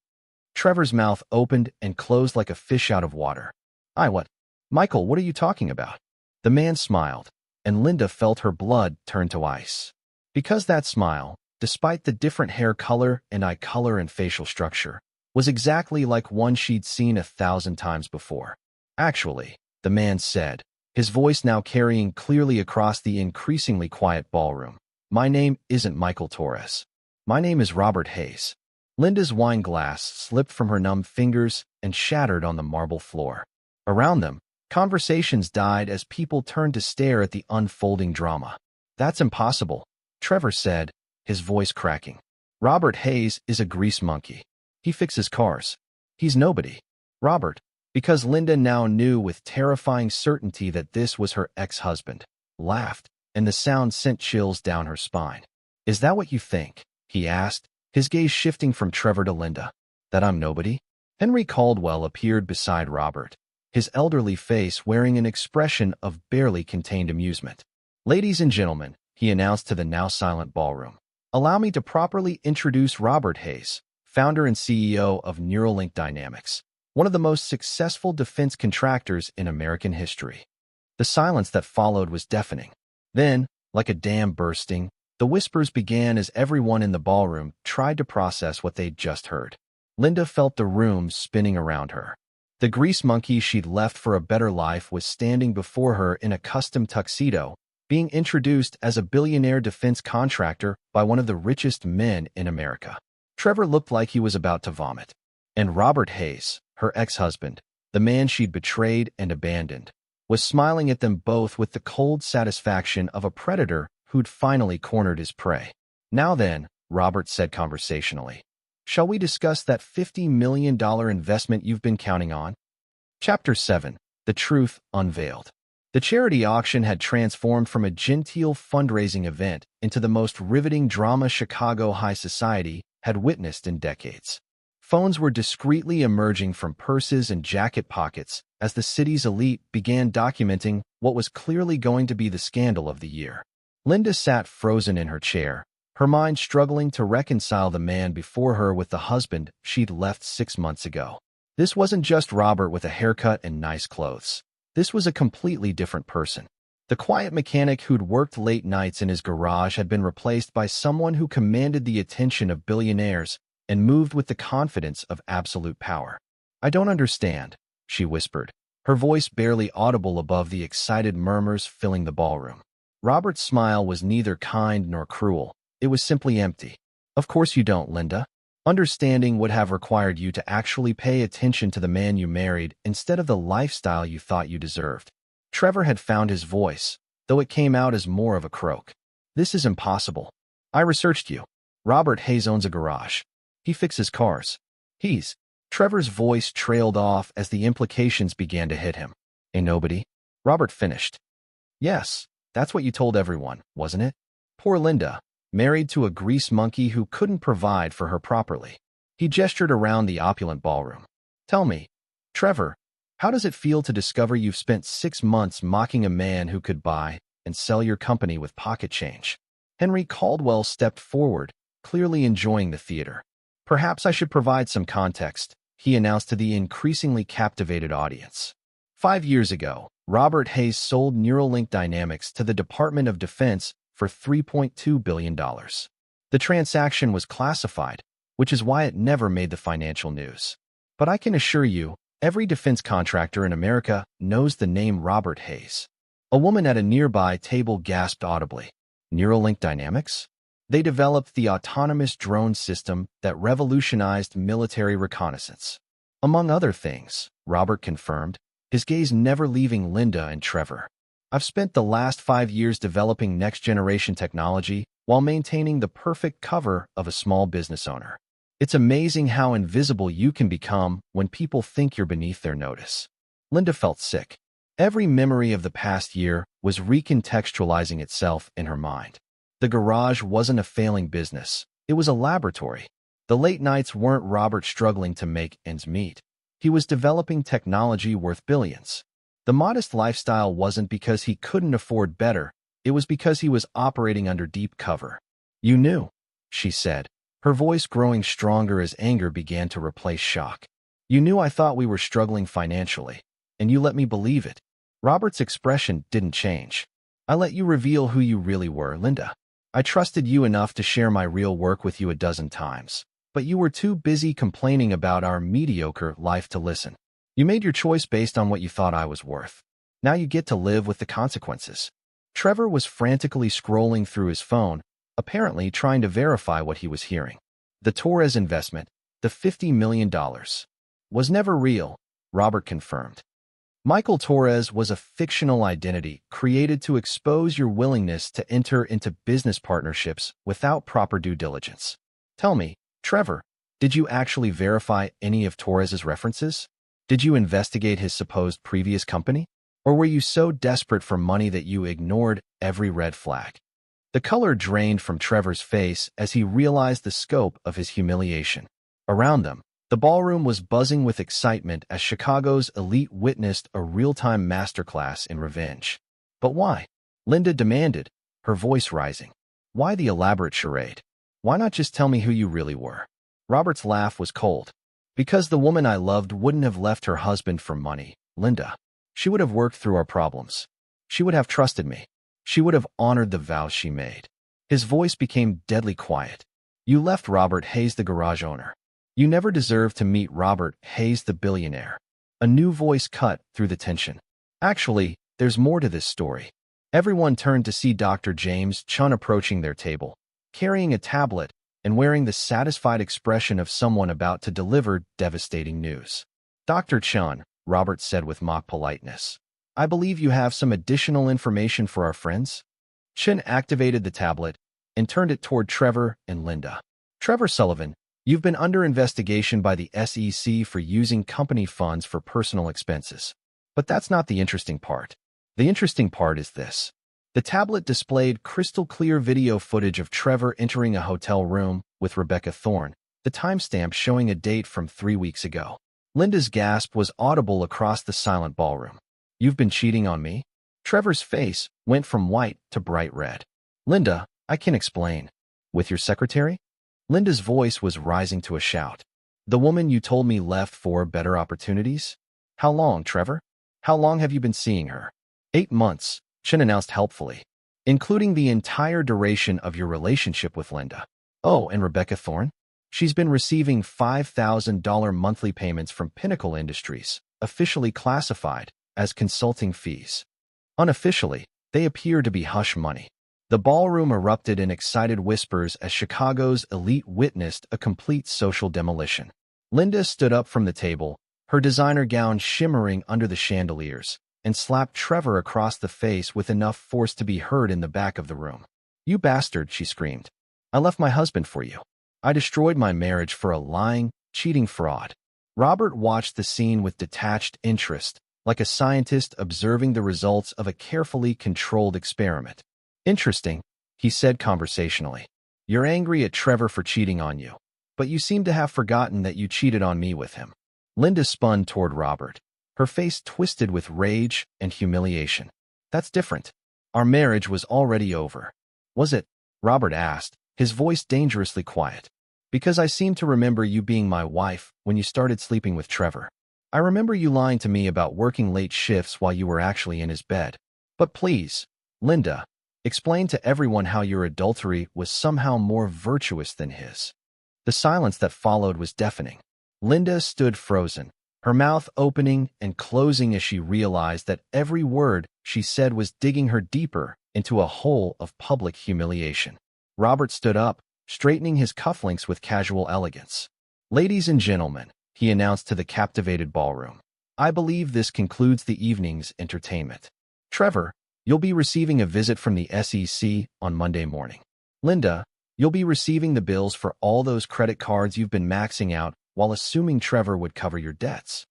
Trevor's mouth opened and closed like a fish out of water. What? Michael, what are you talking about?" The man smiled, and Linda felt her blood turn to ice. Because that smile, despite the different hair color and eye color and facial structure, was exactly like one she'd seen 1,000 times before. "Actually," the man said, his voice now carrying clearly across the increasingly quiet ballroom, "my name isn't Michael Torres. My name is Robert Hayes." Linda's wine glass slipped from her numb fingers and shattered on the marble floor. Around them, conversations died as people turned to stare at the unfolding drama. "That's impossible," Trevor said, his voice cracking. "Robert Hayes is a grease monkey. He fixes cars. He's nobody." Robert, because Linda now knew with terrifying certainty that this was her ex-husband, laughed, and the sound sent chills down her spine. "Is that what you think?" he asked, his gaze shifting from Trevor to Linda. "That I'm nobody?" Henry Caldwell appeared beside Robert, his elderly face wearing an expression of barely contained amusement. "Ladies and gentlemen," he announced to the now silent ballroom, "allow me to properly introduce Robert Hayes, founder and CEO of Neuralink Dynamics, one of the most successful defense contractors in American history." The silence that followed was deafening. Then, like a dam bursting, the whispers began as everyone in the ballroom tried to process what they'd just heard. Linda felt the room spinning around her. The grease monkey she'd left for a better life was standing before her in a custom tuxedo, being introduced as a billionaire defense contractor by one of the richest men in America. Trevor looked like he was about to vomit. And Robert Hayes, her ex-husband, the man she'd betrayed and abandoned, was smiling at them both with the cold satisfaction of a predator who'd finally cornered his prey. "Now then," Robert said conversationally, "shall we discuss that $50 million investment you've been counting on?" Chapter 7. The Truth Unveiled. The charity auction had transformed from a genteel fundraising event into the most riveting drama Chicago high society had witnessed in decades. Phones were discreetly emerging from purses and jacket pockets as the city's elite began documenting what was clearly going to be the scandal of the year. Linda sat frozen in her chair, her mind struggling to reconcile the man before her with the husband she'd left 6 months ago. This wasn't just Robert with a haircut and nice clothes. This was a completely different person. The quiet mechanic who'd worked late nights in his garage had been replaced by someone who commanded the attention of billionaires and moved with the confidence of absolute power. "I don't understand," she whispered, her voice barely audible above the excited murmurs filling the ballroom. Robert's smile was neither kind nor cruel. It was simply empty. "Of course you don't, Linda. Understanding would have required you to actually pay attention to the man you married instead of the lifestyle you thought you deserved." Trevor had found his voice, though it came out as more of a croak. "This is impossible. I researched you. Robert Hayes owns a garage. He fixes cars. He's—" Trevor's voice trailed off as the implications began to hit him. "A nobody?" Robert finished. "Yes, that's what you told everyone, wasn't it? Poor Linda, married to a grease monkey who couldn't provide for her properly." He gestured around the opulent ballroom. "Tell me, Trevor, how does it feel to discover you've spent 6 months mocking a man who could buy and sell your company with pocket change?" Henry Caldwell stepped forward, clearly enjoying the theater. "Perhaps I should provide some context," he announced to the increasingly captivated audience. 5 years ago, Robert Hayes sold Neuralink Dynamics to the Department of Defense for $3.2 billion. The transaction was classified, which is why it never made the financial news. But I can assure you, every defense contractor in America knows the name Robert Hayes. A woman at a nearby table gasped audibly. "Neuralink Dynamics?" They developed the autonomous drone system that revolutionized military reconnaissance. "Among other things," Robert confirmed, his gaze never leaving Linda and Trevor. "I've spent the last 5 years developing next-generation technology while maintaining the perfect cover of a small business owner. It's amazing how invisible you can become when people think you're beneath their notice." Linda felt sick. Every memory of the past year was recontextualizing itself in her mind. The garage wasn't a failing business. It was a laboratory. The late nights weren't Robert struggling to make ends meet. He was developing technology worth billions. The modest lifestyle wasn't because he couldn't afford better. It was because he was operating under deep cover. "You knew," she said, her voice growing stronger as anger began to replace shock. "You knew I thought we were struggling financially, and you let me believe it." Robert's expression didn't change. "I let you reveal who you really were, Linda. I trusted you enough to share my real work with you a dozen times, but you were too busy complaining about our mediocre life to listen. You made your choice based on what you thought I was worth. Now you get to live with the consequences." Trevor was frantically scrolling through his phone, apparently trying to verify what he was hearing. "The Torres investment, the $50 million, was never real," Robert confirmed. "Michael Torres was a fictional identity created to expose your willingness to enter into business partnerships without proper due diligence." "Tell me, Trevor, did you actually verify any of Torres's references? Did you investigate his supposed previous company? Or were you so desperate for money that you ignored every red flag?" The color drained from Trevor's face as he realized the scope of his humiliation. Around them, the ballroom was buzzing with excitement as Chicago's elite witnessed a real-time masterclass in revenge. "But why?" Linda demanded, her voice rising. "Why the elaborate charade? Why not just tell me who you really were?" Robert's laugh was cold. "Because the woman I loved wouldn't have left her husband for money, Linda. She would have worked through our problems. She would have trusted me. She would have honored the vows she made." His voice became deadly quiet. "You left Robert Hayes, the garage owner. You never deserved to meet Robert Hayes, the billionaire." A new voice cut through the tension. "Actually, there's more to this story." Everyone turned to see Dr. James Chun approaching their table, carrying a tablet and wearing the satisfied expression of someone about to deliver devastating news. "Dr. Chun," Robert said with mock politeness, "I believe you have some additional information for our friends." Chun activated the tablet and turned it toward Trevor and Linda. "Trevor Sullivan, you've been under investigation by the SEC for using company funds for personal expenses. But that's not the interesting part. The interesting part is this." The tablet displayed crystal-clear video footage of Trevor entering a hotel room with Rebecca Thorne, the timestamp showing a date from 3 weeks ago. Linda's gasp was audible across the silent ballroom. "You've been cheating on me?" Trevor's face went from white to bright red. "Linda, I can explain." "With your secretary?" Linda's voice was rising to a shout. The woman you told me left for better opportunities? How long, Trevor? How long have you been seeing her? 8 months, Chin announced helpfully, including the entire duration of your relationship with Linda. Oh, and Rebecca Thorne? She's been receiving $5,000 monthly payments from Pinnacle Industries, officially classified as consulting fees. Unofficially, they appear to be hush money. The ballroom erupted in excited whispers as Chicago's elite witnessed a complete social demolition. Linda stood up from the table, her designer gown shimmering under the chandeliers, and slapped Trevor across the face with enough force to be heard in the back of the room. "You bastard," she screamed. "I left my husband for you. I destroyed my marriage for a lying, cheating fraud." Robert watched the scene with detached interest, like a scientist observing the results of a carefully controlled experiment. "Interesting," he said conversationally. "You're angry at Trevor for cheating on you, but you seem to have forgotten that you cheated on me with him." Linda spun toward Robert, her face twisted with rage and humiliation. "That's different. Our marriage was already over." "Was it?" Robert asked, his voice dangerously quiet. "Because I seem to remember you being my wife when you started sleeping with Trevor. I remember you lying to me about working late shifts while you were actually in his bed. But please, Linda, explain to everyone how your adultery was somehow more virtuous than his." The silence that followed was deafening. Linda stood frozen, her mouth opening and closing as she realized that every word she said was digging her deeper into a hole of public humiliation. Robert stood up, straightening his cufflinks with casual elegance. "Ladies and gentlemen," he announced to the captivated ballroom, "I believe this concludes the evening's entertainment. Trevor, you'll be receiving a visit from the SEC on Monday morning. Linda, you'll be receiving the bills for all those credit cards you've been maxing out while assuming Trevor would cover your debts."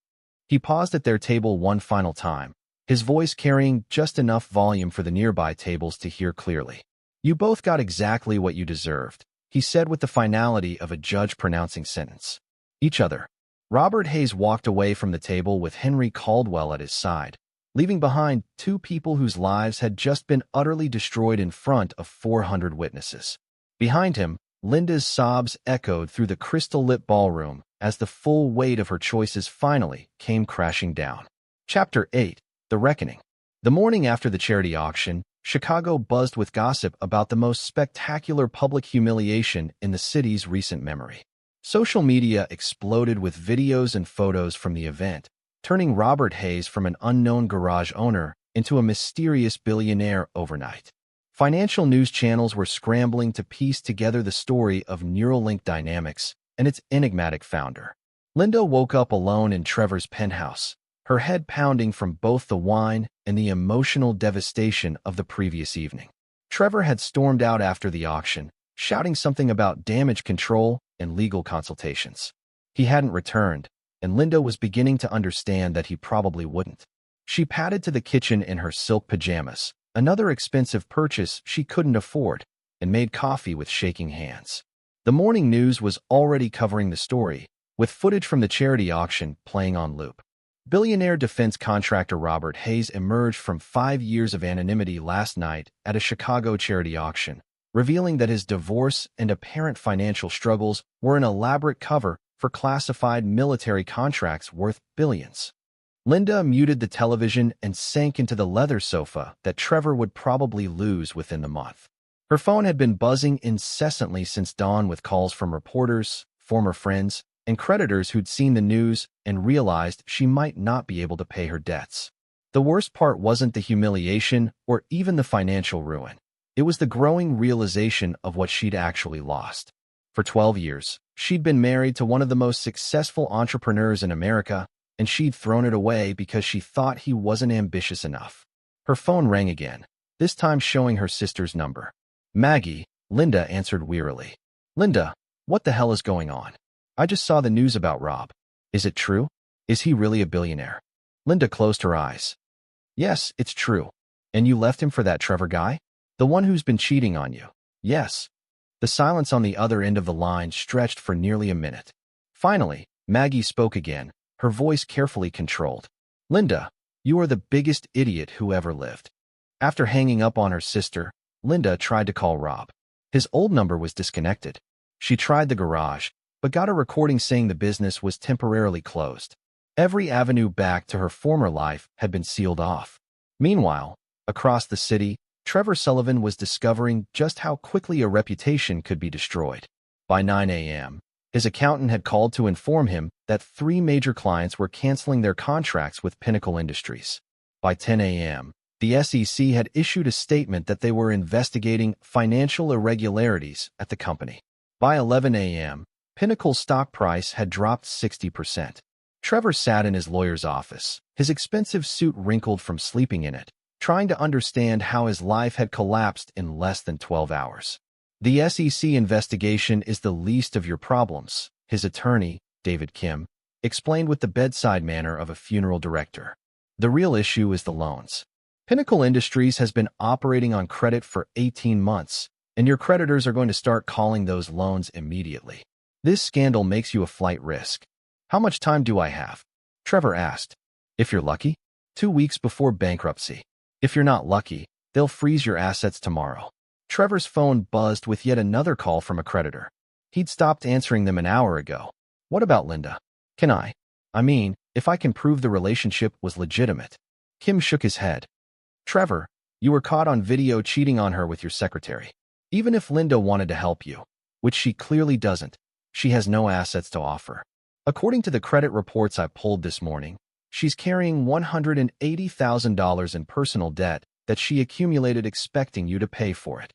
He paused at their table one final time, his voice carrying just enough volume for the nearby tables to hear clearly. "You both got exactly what you deserved," he said with the finality of a judge pronouncing sentence. "Each other." Robert Hayes walked away from the table with Henry Caldwell at his side, leaving behind two people whose lives had just been utterly destroyed in front of 400 witnesses. Behind him, Linda's sobs echoed through the crystal-lit ballroom as the full weight of her choices finally came crashing down. Chapter 8: The Reckoning. The morning after the charity auction, Chicago buzzed with gossip about the most spectacular public humiliation in the city's recent memory. Social media exploded with videos and photos from the event, turning Robert Hayes from an unknown garage owner into a mysterious billionaire overnight. Financial news channels were scrambling to piece together the story of Neuralink Dynamics and its enigmatic founder. Linda woke up alone in Trevor's penthouse, her head pounding from both the wine and the emotional devastation of the previous evening. Trevor had stormed out after the auction, shouting something about damage control and legal consultations. He hadn't returned, and Linda was beginning to understand that he probably wouldn't. She padded to the kitchen in her silk pajamas, another expensive purchase she couldn't afford, and made coffee with shaking hands. The morning news was already covering the story, with footage from the charity auction playing on loop. Billionaire defense contractor Robert Hayes emerged from 5 years of anonymity last night at a Chicago charity auction, revealing that his divorce and apparent financial struggles were an elaborate cover for classified military contracts worth billions. Linda muted the television and sank into the leather sofa that Trevor would probably lose within the month. Her phone had been buzzing incessantly since dawn with calls from reporters, former friends, and creditors who'd seen the news and realized she might not be able to pay her debts. The worst part wasn't the humiliation or even the financial ruin. It was the growing realization of what she'd actually lost. For 12 years, she'd been married to one of the most successful entrepreneurs in America, and she'd thrown it away because she thought he wasn't ambitious enough. Her phone rang again, this time showing her sister's number. "Maggie," Linda answered wearily. "Linda, what the hell is going on? I just saw the news about Rob. Is it true? Is he really a billionaire?" Linda closed her eyes. "Yes, it's true. And you left him for that Trevor guy? The one who's been cheating on you?" "Yes." The silence on the other end of the line stretched for nearly a minute. Finally, Maggie spoke again, her voice carefully controlled. "Linda, you are the biggest idiot who ever lived." After hanging up on her sister, Linda tried to call Rob. His old number was disconnected. She tried the garage, but got a recording saying the business was temporarily closed. Every avenue back to her former life had been sealed off. Meanwhile, across the city, Trevor Sullivan was discovering just how quickly a reputation could be destroyed. By 9 a.m., his accountant had called to inform him that 3 major clients were canceling their contracts with Pinnacle Industries. By 10 a.m., the SEC had issued a statement that they were investigating financial irregularities at the company. By 11 a.m., Pinnacle's stock price had dropped 60%. Trevor sat in his lawyer's office, his expensive suit wrinkled from sleeping in it, trying to understand how his life had collapsed in less than 12 hours. The SEC investigation is the least of your problems, his attorney, David Kim, explained with the bedside manner of a funeral director. The real issue is the loans. Pinnacle Industries has been operating on credit for 18 months, and your creditors are going to start calling those loans immediately. This scandal makes you a flight risk. How much time do I have? Trevor asked. If you're lucky, 2 weeks before bankruptcy. If you're not lucky, they'll freeze your assets tomorrow. Trevor's phone buzzed with yet another call from a creditor. He'd stopped answering them an hour ago. What about Linda? I mean, if I can prove the relationship was legitimate. Kim shook his head. Trevor, you were caught on video cheating on her with your secretary. Even if Linda wanted to help you, which she clearly doesn't, she has no assets to offer. According to the credit reports I pulled this morning, she's carrying $180,000 in personal debt that she accumulated expecting you to pay for it.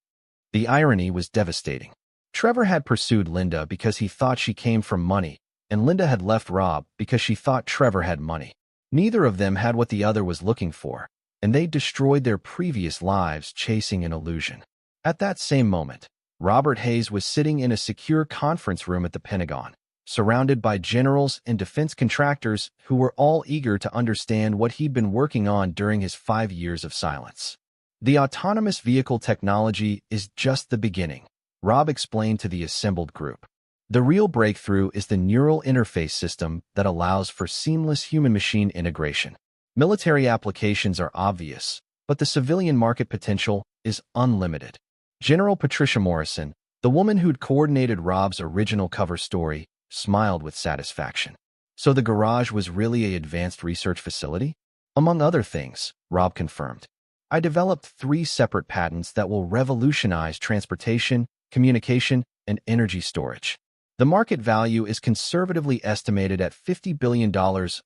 The irony was devastating. Trevor had pursued Linda because he thought she came from money, and Linda had left Rob because she thought Trevor had money. Neither of them had what the other was looking for, and they destroyed their previous lives chasing an illusion. At that same moment, Robert Hayes was sitting in a secure conference room at the Pentagon, surrounded by generals and defense contractors who were all eager to understand what he'd been working on during his 5 years of silence. The autonomous vehicle technology is just the beginning, Rob explained to the assembled group. The real breakthrough is the neural interface system that allows for seamless human-machine integration. Military applications are obvious, but the civilian market potential is unlimited. General Patricia Morrison, the woman who'd coordinated Rob's original cover story, smiled with satisfaction. So the garage was really an advanced research facility? Among other things, Rob confirmed. I developed 3 separate patents that will revolutionize transportation, communication, and energy storage. The market value is conservatively estimated at $50 billion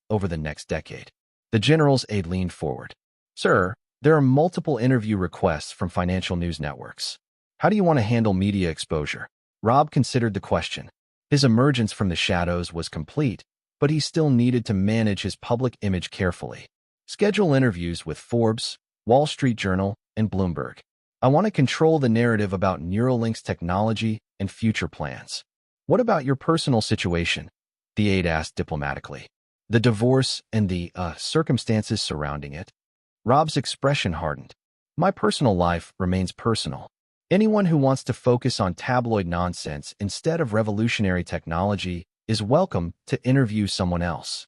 over the next decade. The general's aide leaned forward. Sir, there are multiple interview requests from financial news networks. How do you want to handle media exposure? Rob considered the question. His emergence from the shadows was complete, but he still needed to manage his public image carefully. Schedule interviews with Forbes, Wall Street Journal, and Bloomberg. I want to control the narrative about Neuralink's technology and future plans. What about your personal situation? The aide asked diplomatically. The divorce and the circumstances surrounding it. Rob's expression hardened. My personal life remains personal. Anyone who wants to focus on tabloid nonsense instead of revolutionary technology is welcome to interview someone else.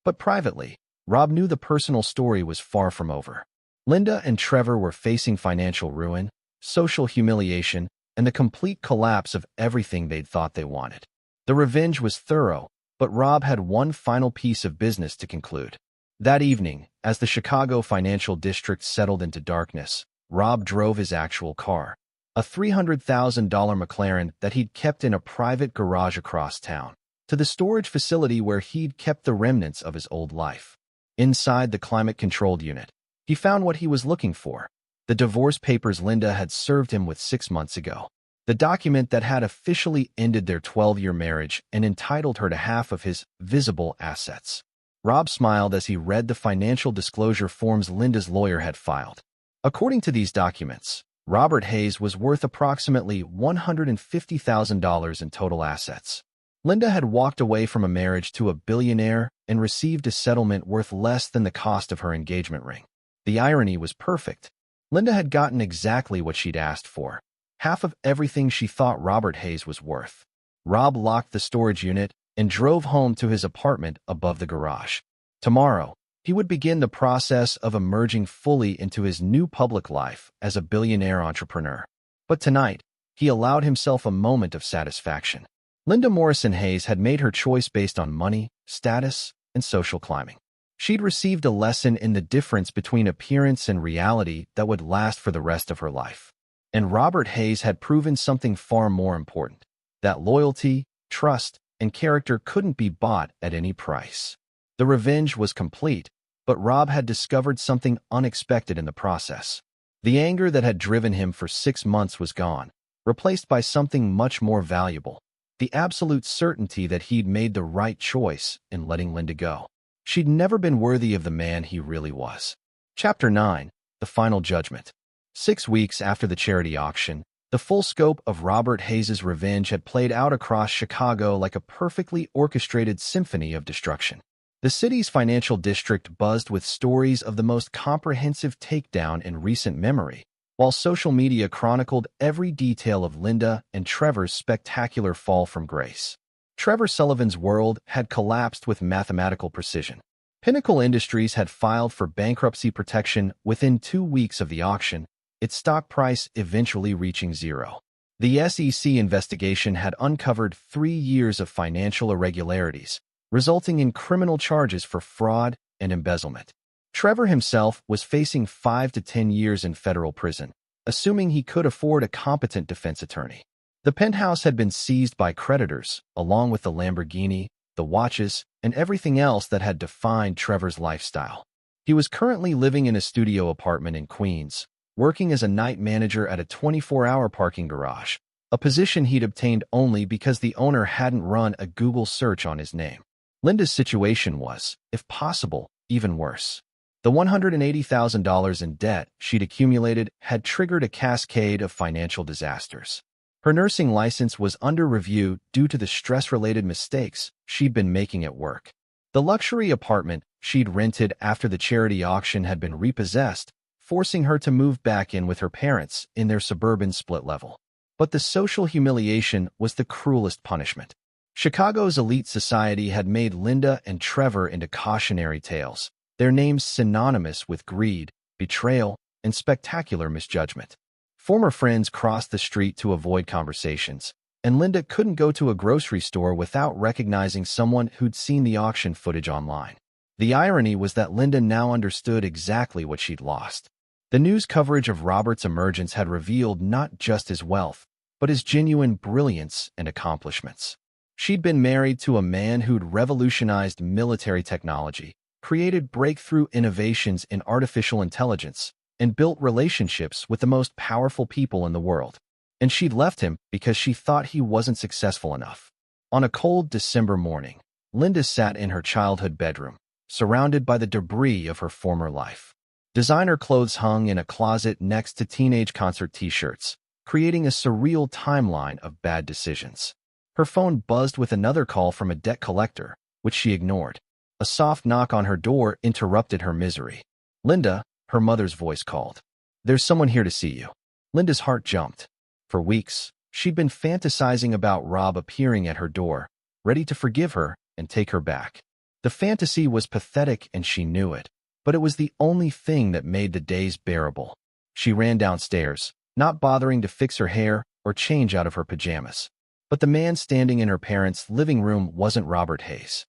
But privately, Rob knew the personal story was far from over. Linda and Trevor were facing financial ruin, social humiliation, and the complete collapse of everything they'd thought they wanted. The revenge was thorough, but Rob had one final piece of business to conclude. That evening, as the Chicago financial district settled into darkness, Rob drove his actual car, a $300,000 McLaren that he'd kept in a private garage across town, to the storage facility where he'd kept the remnants of his old life. Inside the climate-controlled unit, he found what he was looking for, the divorce papers Linda had served him with 6 months ago, the document that had officially ended their 12-year marriage and entitled her to half of his visible assets. Rob smiled as he read the financial disclosure forms Linda's lawyer had filed. According to these documents, Robert Hayes was worth approximately $150,000 in total assets. Linda had walked away from a marriage to a billionaire and received a settlement worth less than the cost of her engagement ring. The irony was perfect. Linda had gotten exactly what she'd asked for, half of everything she thought Robert Hayes was worth. Rob locked the storage unit and drove home to his apartment above the garage. Tomorrow, he would begin the process of emerging fully into his new public life as a billionaire entrepreneur. But tonight, he allowed himself a moment of satisfaction. Linda Morrison Hayes had made her choice based on money, status, and social climbing. She'd received a lesson in the difference between appearance and reality that would last for the rest of her life. And Robert Hayes had proven something far more important, that loyalty, trust, and character couldn't be bought at any price. The revenge was complete, but Rob had discovered something unexpected in the process. The anger that had driven him for 6 months was gone, replaced by something much more valuable, the absolute certainty that he'd made the right choice in letting Linda go. She'd never been worthy of the man he really was. Chapter 9. The Final Judgment. 6 weeks after the charity auction, the full scope of Robert Hayes's revenge had played out across Chicago like a perfectly orchestrated symphony of destruction. The city's financial district buzzed with stories of the most comprehensive takedown in recent memory, while social media chronicled every detail of Linda and Trevor's spectacular fall from grace. Trevor Sullivan's world had collapsed with mathematical precision. Pinnacle Industries had filed for bankruptcy protection within 2 weeks of the auction, its stock price eventually reaching zero. The SEC investigation had uncovered 3 years of financial irregularities, resulting in criminal charges for fraud and embezzlement. Trevor himself was facing 5 to 10 years in federal prison, assuming he could afford a competent defense attorney. The penthouse had been seized by creditors, along with the Lamborghini, the watches, and everything else that had defined Trevor's lifestyle. He was currently living in a studio apartment in Queens, working as a night manager at a 24-hour parking garage, a position he'd obtained only because the owner hadn't run a Google search on his name. Linda's situation was, if possible, even worse. The $180,000 in debt she'd accumulated had triggered a cascade of financial disasters. Her nursing license was under review due to the stress-related mistakes she'd been making at work. The luxury apartment she'd rented after the charity auction had been repossessed, forcing her to move back in with her parents in their suburban split level. But the social humiliation was the cruelest punishment. Chicago's elite society had made Linda and Trevor into cautionary tales, their names synonymous with greed, betrayal, and spectacular misjudgment. Former friends crossed the street to avoid conversations, and Linda couldn't go to a grocery store without recognizing someone who'd seen the auction footage online. The irony was that Linda now understood exactly what she'd lost. The news coverage of Robert's emergence had revealed not just his wealth, but his genuine brilliance and accomplishments. She'd been married to a man who'd revolutionized military technology, created breakthrough innovations in artificial intelligence, and built relationships with the most powerful people in the world. And she'd left him because she thought he wasn't successful enough. On a cold December morning, Linda sat in her childhood bedroom, surrounded by the debris of her former life. Designer clothes hung in a closet next to teenage concert t-shirts, creating a surreal timeline of bad decisions. Her phone buzzed with another call from a debt collector, which she ignored. A soft knock on her door interrupted her misery. "Linda," her mother's voice called. "There's someone here to see you." Linda's heart jumped. For weeks, she'd been fantasizing about Rob appearing at her door, ready to forgive her and take her back. The fantasy was pathetic and she knew it, but it was the only thing that made the days bearable. She ran downstairs, not bothering to fix her hair or change out of her pajamas. But the man standing in her parents' living room wasn't Robert Hayes.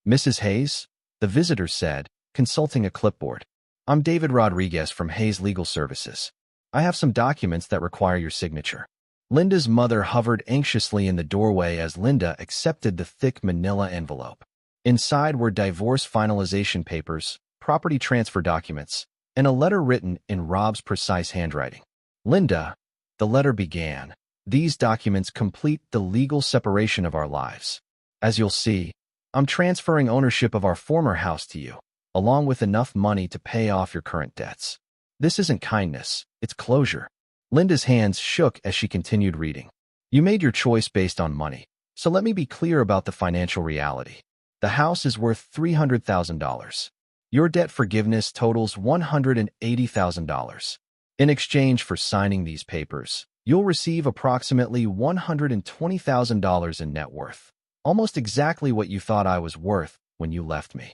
"Mrs. Hayes?" the visitor said, consulting a clipboard. "I'm David Rodriguez from Hayes Legal Services. I have some documents that require your signature." Linda's mother hovered anxiously in the doorway as Linda accepted the thick manila envelope. Inside were divorce finalization papers, property transfer documents, and a letter written in Rob's precise handwriting. "Linda," the letter began, "these documents complete the legal separation of our lives. As you'll see, I'm transferring ownership of our former house to you, along with enough money to pay off your current debts. This isn't kindness, it's closure." Linda's hands shook as she continued reading. "You made your choice based on money, so let me be clear about the financial reality. The house is worth $300,000. Your debt forgiveness totals $180,000. In exchange for signing these papers, you'll receive approximately $120,000 in net worth, almost exactly what you thought I was worth when you left me."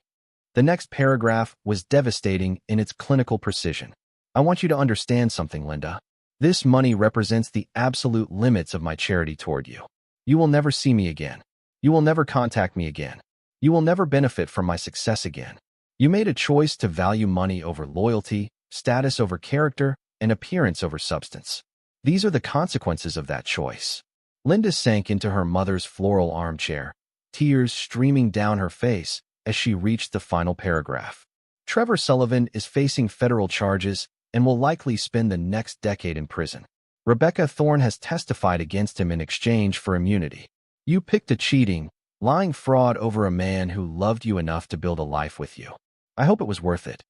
The next paragraph was devastating in its clinical precision. "I want you to understand something, Linda. This money represents the absolute limits of my charity toward you. You will never see me again. You will never contact me again. You will never benefit from my success again. You made a choice to value money over loyalty, status over character, and appearance over substance. These are the consequences of that choice. Linda sank into her mother's floral armchair, tears streaming down her face as she reached the final paragraph. Trevor Sullivan is facing federal charges and will likely spend the next decade in prison. Rebecca Thorne has testified against him in exchange for immunity. You picked a cheating, lying fraud over a man who loved you enough to build a life with you. I hope it was worth it.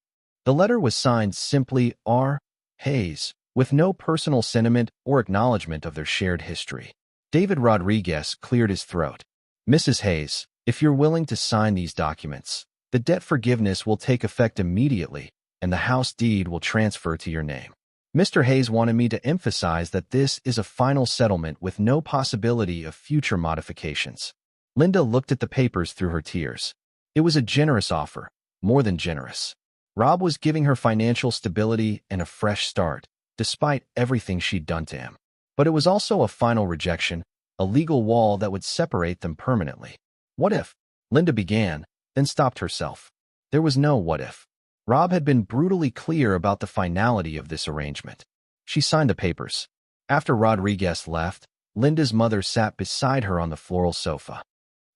The letter was signed simply R. Hayes, with no personal sentiment or acknowledgement of their shared history. David Rodriguez cleared his throat. Mrs. Hayes, if you're willing to sign these documents, the debt forgiveness will take effect immediately, and the house deed will transfer to your name. Mr. Hayes wanted me to emphasize that this is a final settlement with no possibility of future modifications. Linda looked at the papers through her tears. It was a generous offer, more than generous. Rob was giving her financial stability and a fresh start, despite everything she'd done to him. But it was also a final rejection, a legal wall that would separate them permanently. What if? Linda began, then stopped herself. There was no what if. Rob had been brutally clear about the finality of this arrangement. She signed the papers. After Rodriguez left, Linda's mother sat beside her on the floral sofa.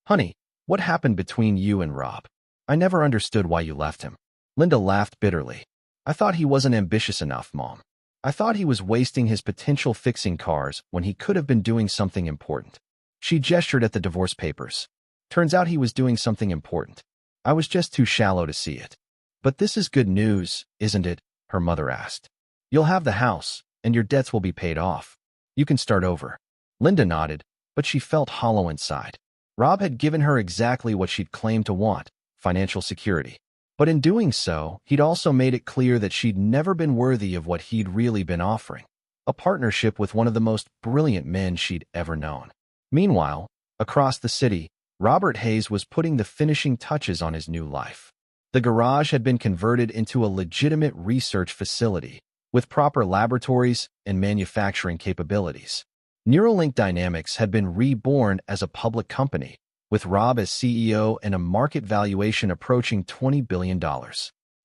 Honey, what happened between you and Rob? I never understood why you left him. Linda laughed bitterly. I thought he wasn't ambitious enough, Mom. I thought he was wasting his potential fixing cars when he could have been doing something important. She gestured at the divorce papers. Turns out he was doing something important. I was just too shallow to see it. But this is good news, isn't it? Her mother asked. You'll have the house, and your debts will be paid off. You can start over. Linda nodded, but she felt hollow inside. Rob had given her exactly what she'd claimed to want, financial security. But in doing so, he'd also made it clear that she'd never been worthy of what he'd really been offering, a partnership with one of the most brilliant men she'd ever known. Meanwhile, across the city, Robert Hayes was putting the finishing touches on his new life. The garage had been converted into a legitimate research facility, with proper laboratories and manufacturing capabilities. Neuralink Dynamics had been reborn as a public company, with Rob as CEO and a market valuation approaching $20 billion.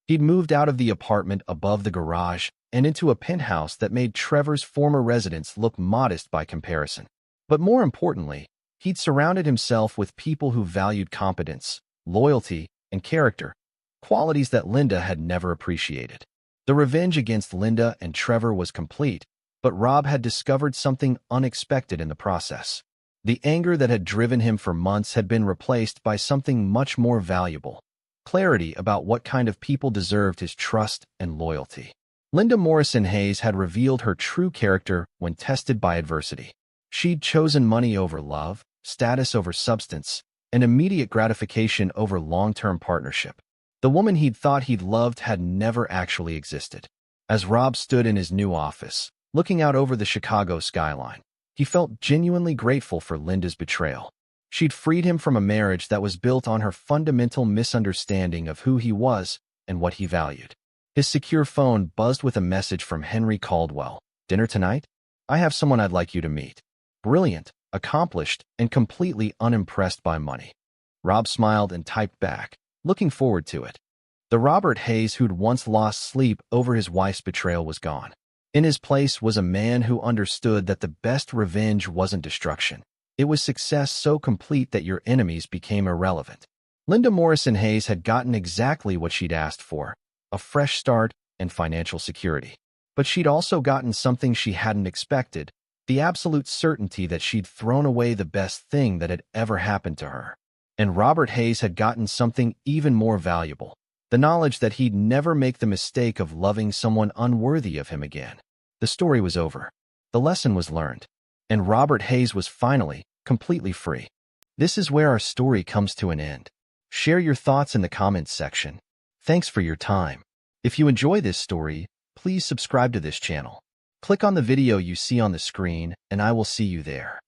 He'd moved out of the apartment above the garage and into a penthouse that made Trevor's former residence look modest by comparison. But more importantly, he'd surrounded himself with people who valued competence, loyalty, and character, qualities that Linda had never appreciated. The revenge against Linda and Trevor was complete, but Rob had discovered something unexpected in the process. The anger that had driven him for months had been replaced by something much more valuable: clarity about what kind of people deserved his trust and loyalty. Linda Morrison Hayes had revealed her true character when tested by adversity. She'd chosen money over love, status over substance, and immediate gratification over long-term partnership. The woman he'd thought he'd loved had never actually existed. As Rob stood in his new office, looking out over the Chicago skyline, he felt genuinely grateful for Linda's betrayal. She'd freed him from a marriage that was built on her fundamental misunderstanding of who he was and what he valued. His secure phone buzzed with a message from Henry Caldwell. Dinner tonight? I have someone I'd like you to meet. Brilliant, accomplished, and completely unimpressed by money. Rob smiled and typed back, looking forward to it. The Robert Hayes who'd once lost sleep over his wife's betrayal was gone. In his place was a man who understood that the best revenge wasn't destruction. It was success so complete that your enemies became irrelevant. Linda Morrison Hayes had gotten exactly what she'd asked for: a fresh start and financial security. But she'd also gotten something she hadn't expected: the absolute certainty that she'd thrown away the best thing that had ever happened to her. And Robert Hayes had gotten something even more valuable: the knowledge that he'd never make the mistake of loving someone unworthy of him again. The story was over. The lesson was learned. And Robert Hayes was finally, completely free. This is where our story comes to an end. Share your thoughts in the comments section. Thanks for your time. If you enjoy this story, please subscribe to this channel. Click on the video you see on the screen, and I will see you there.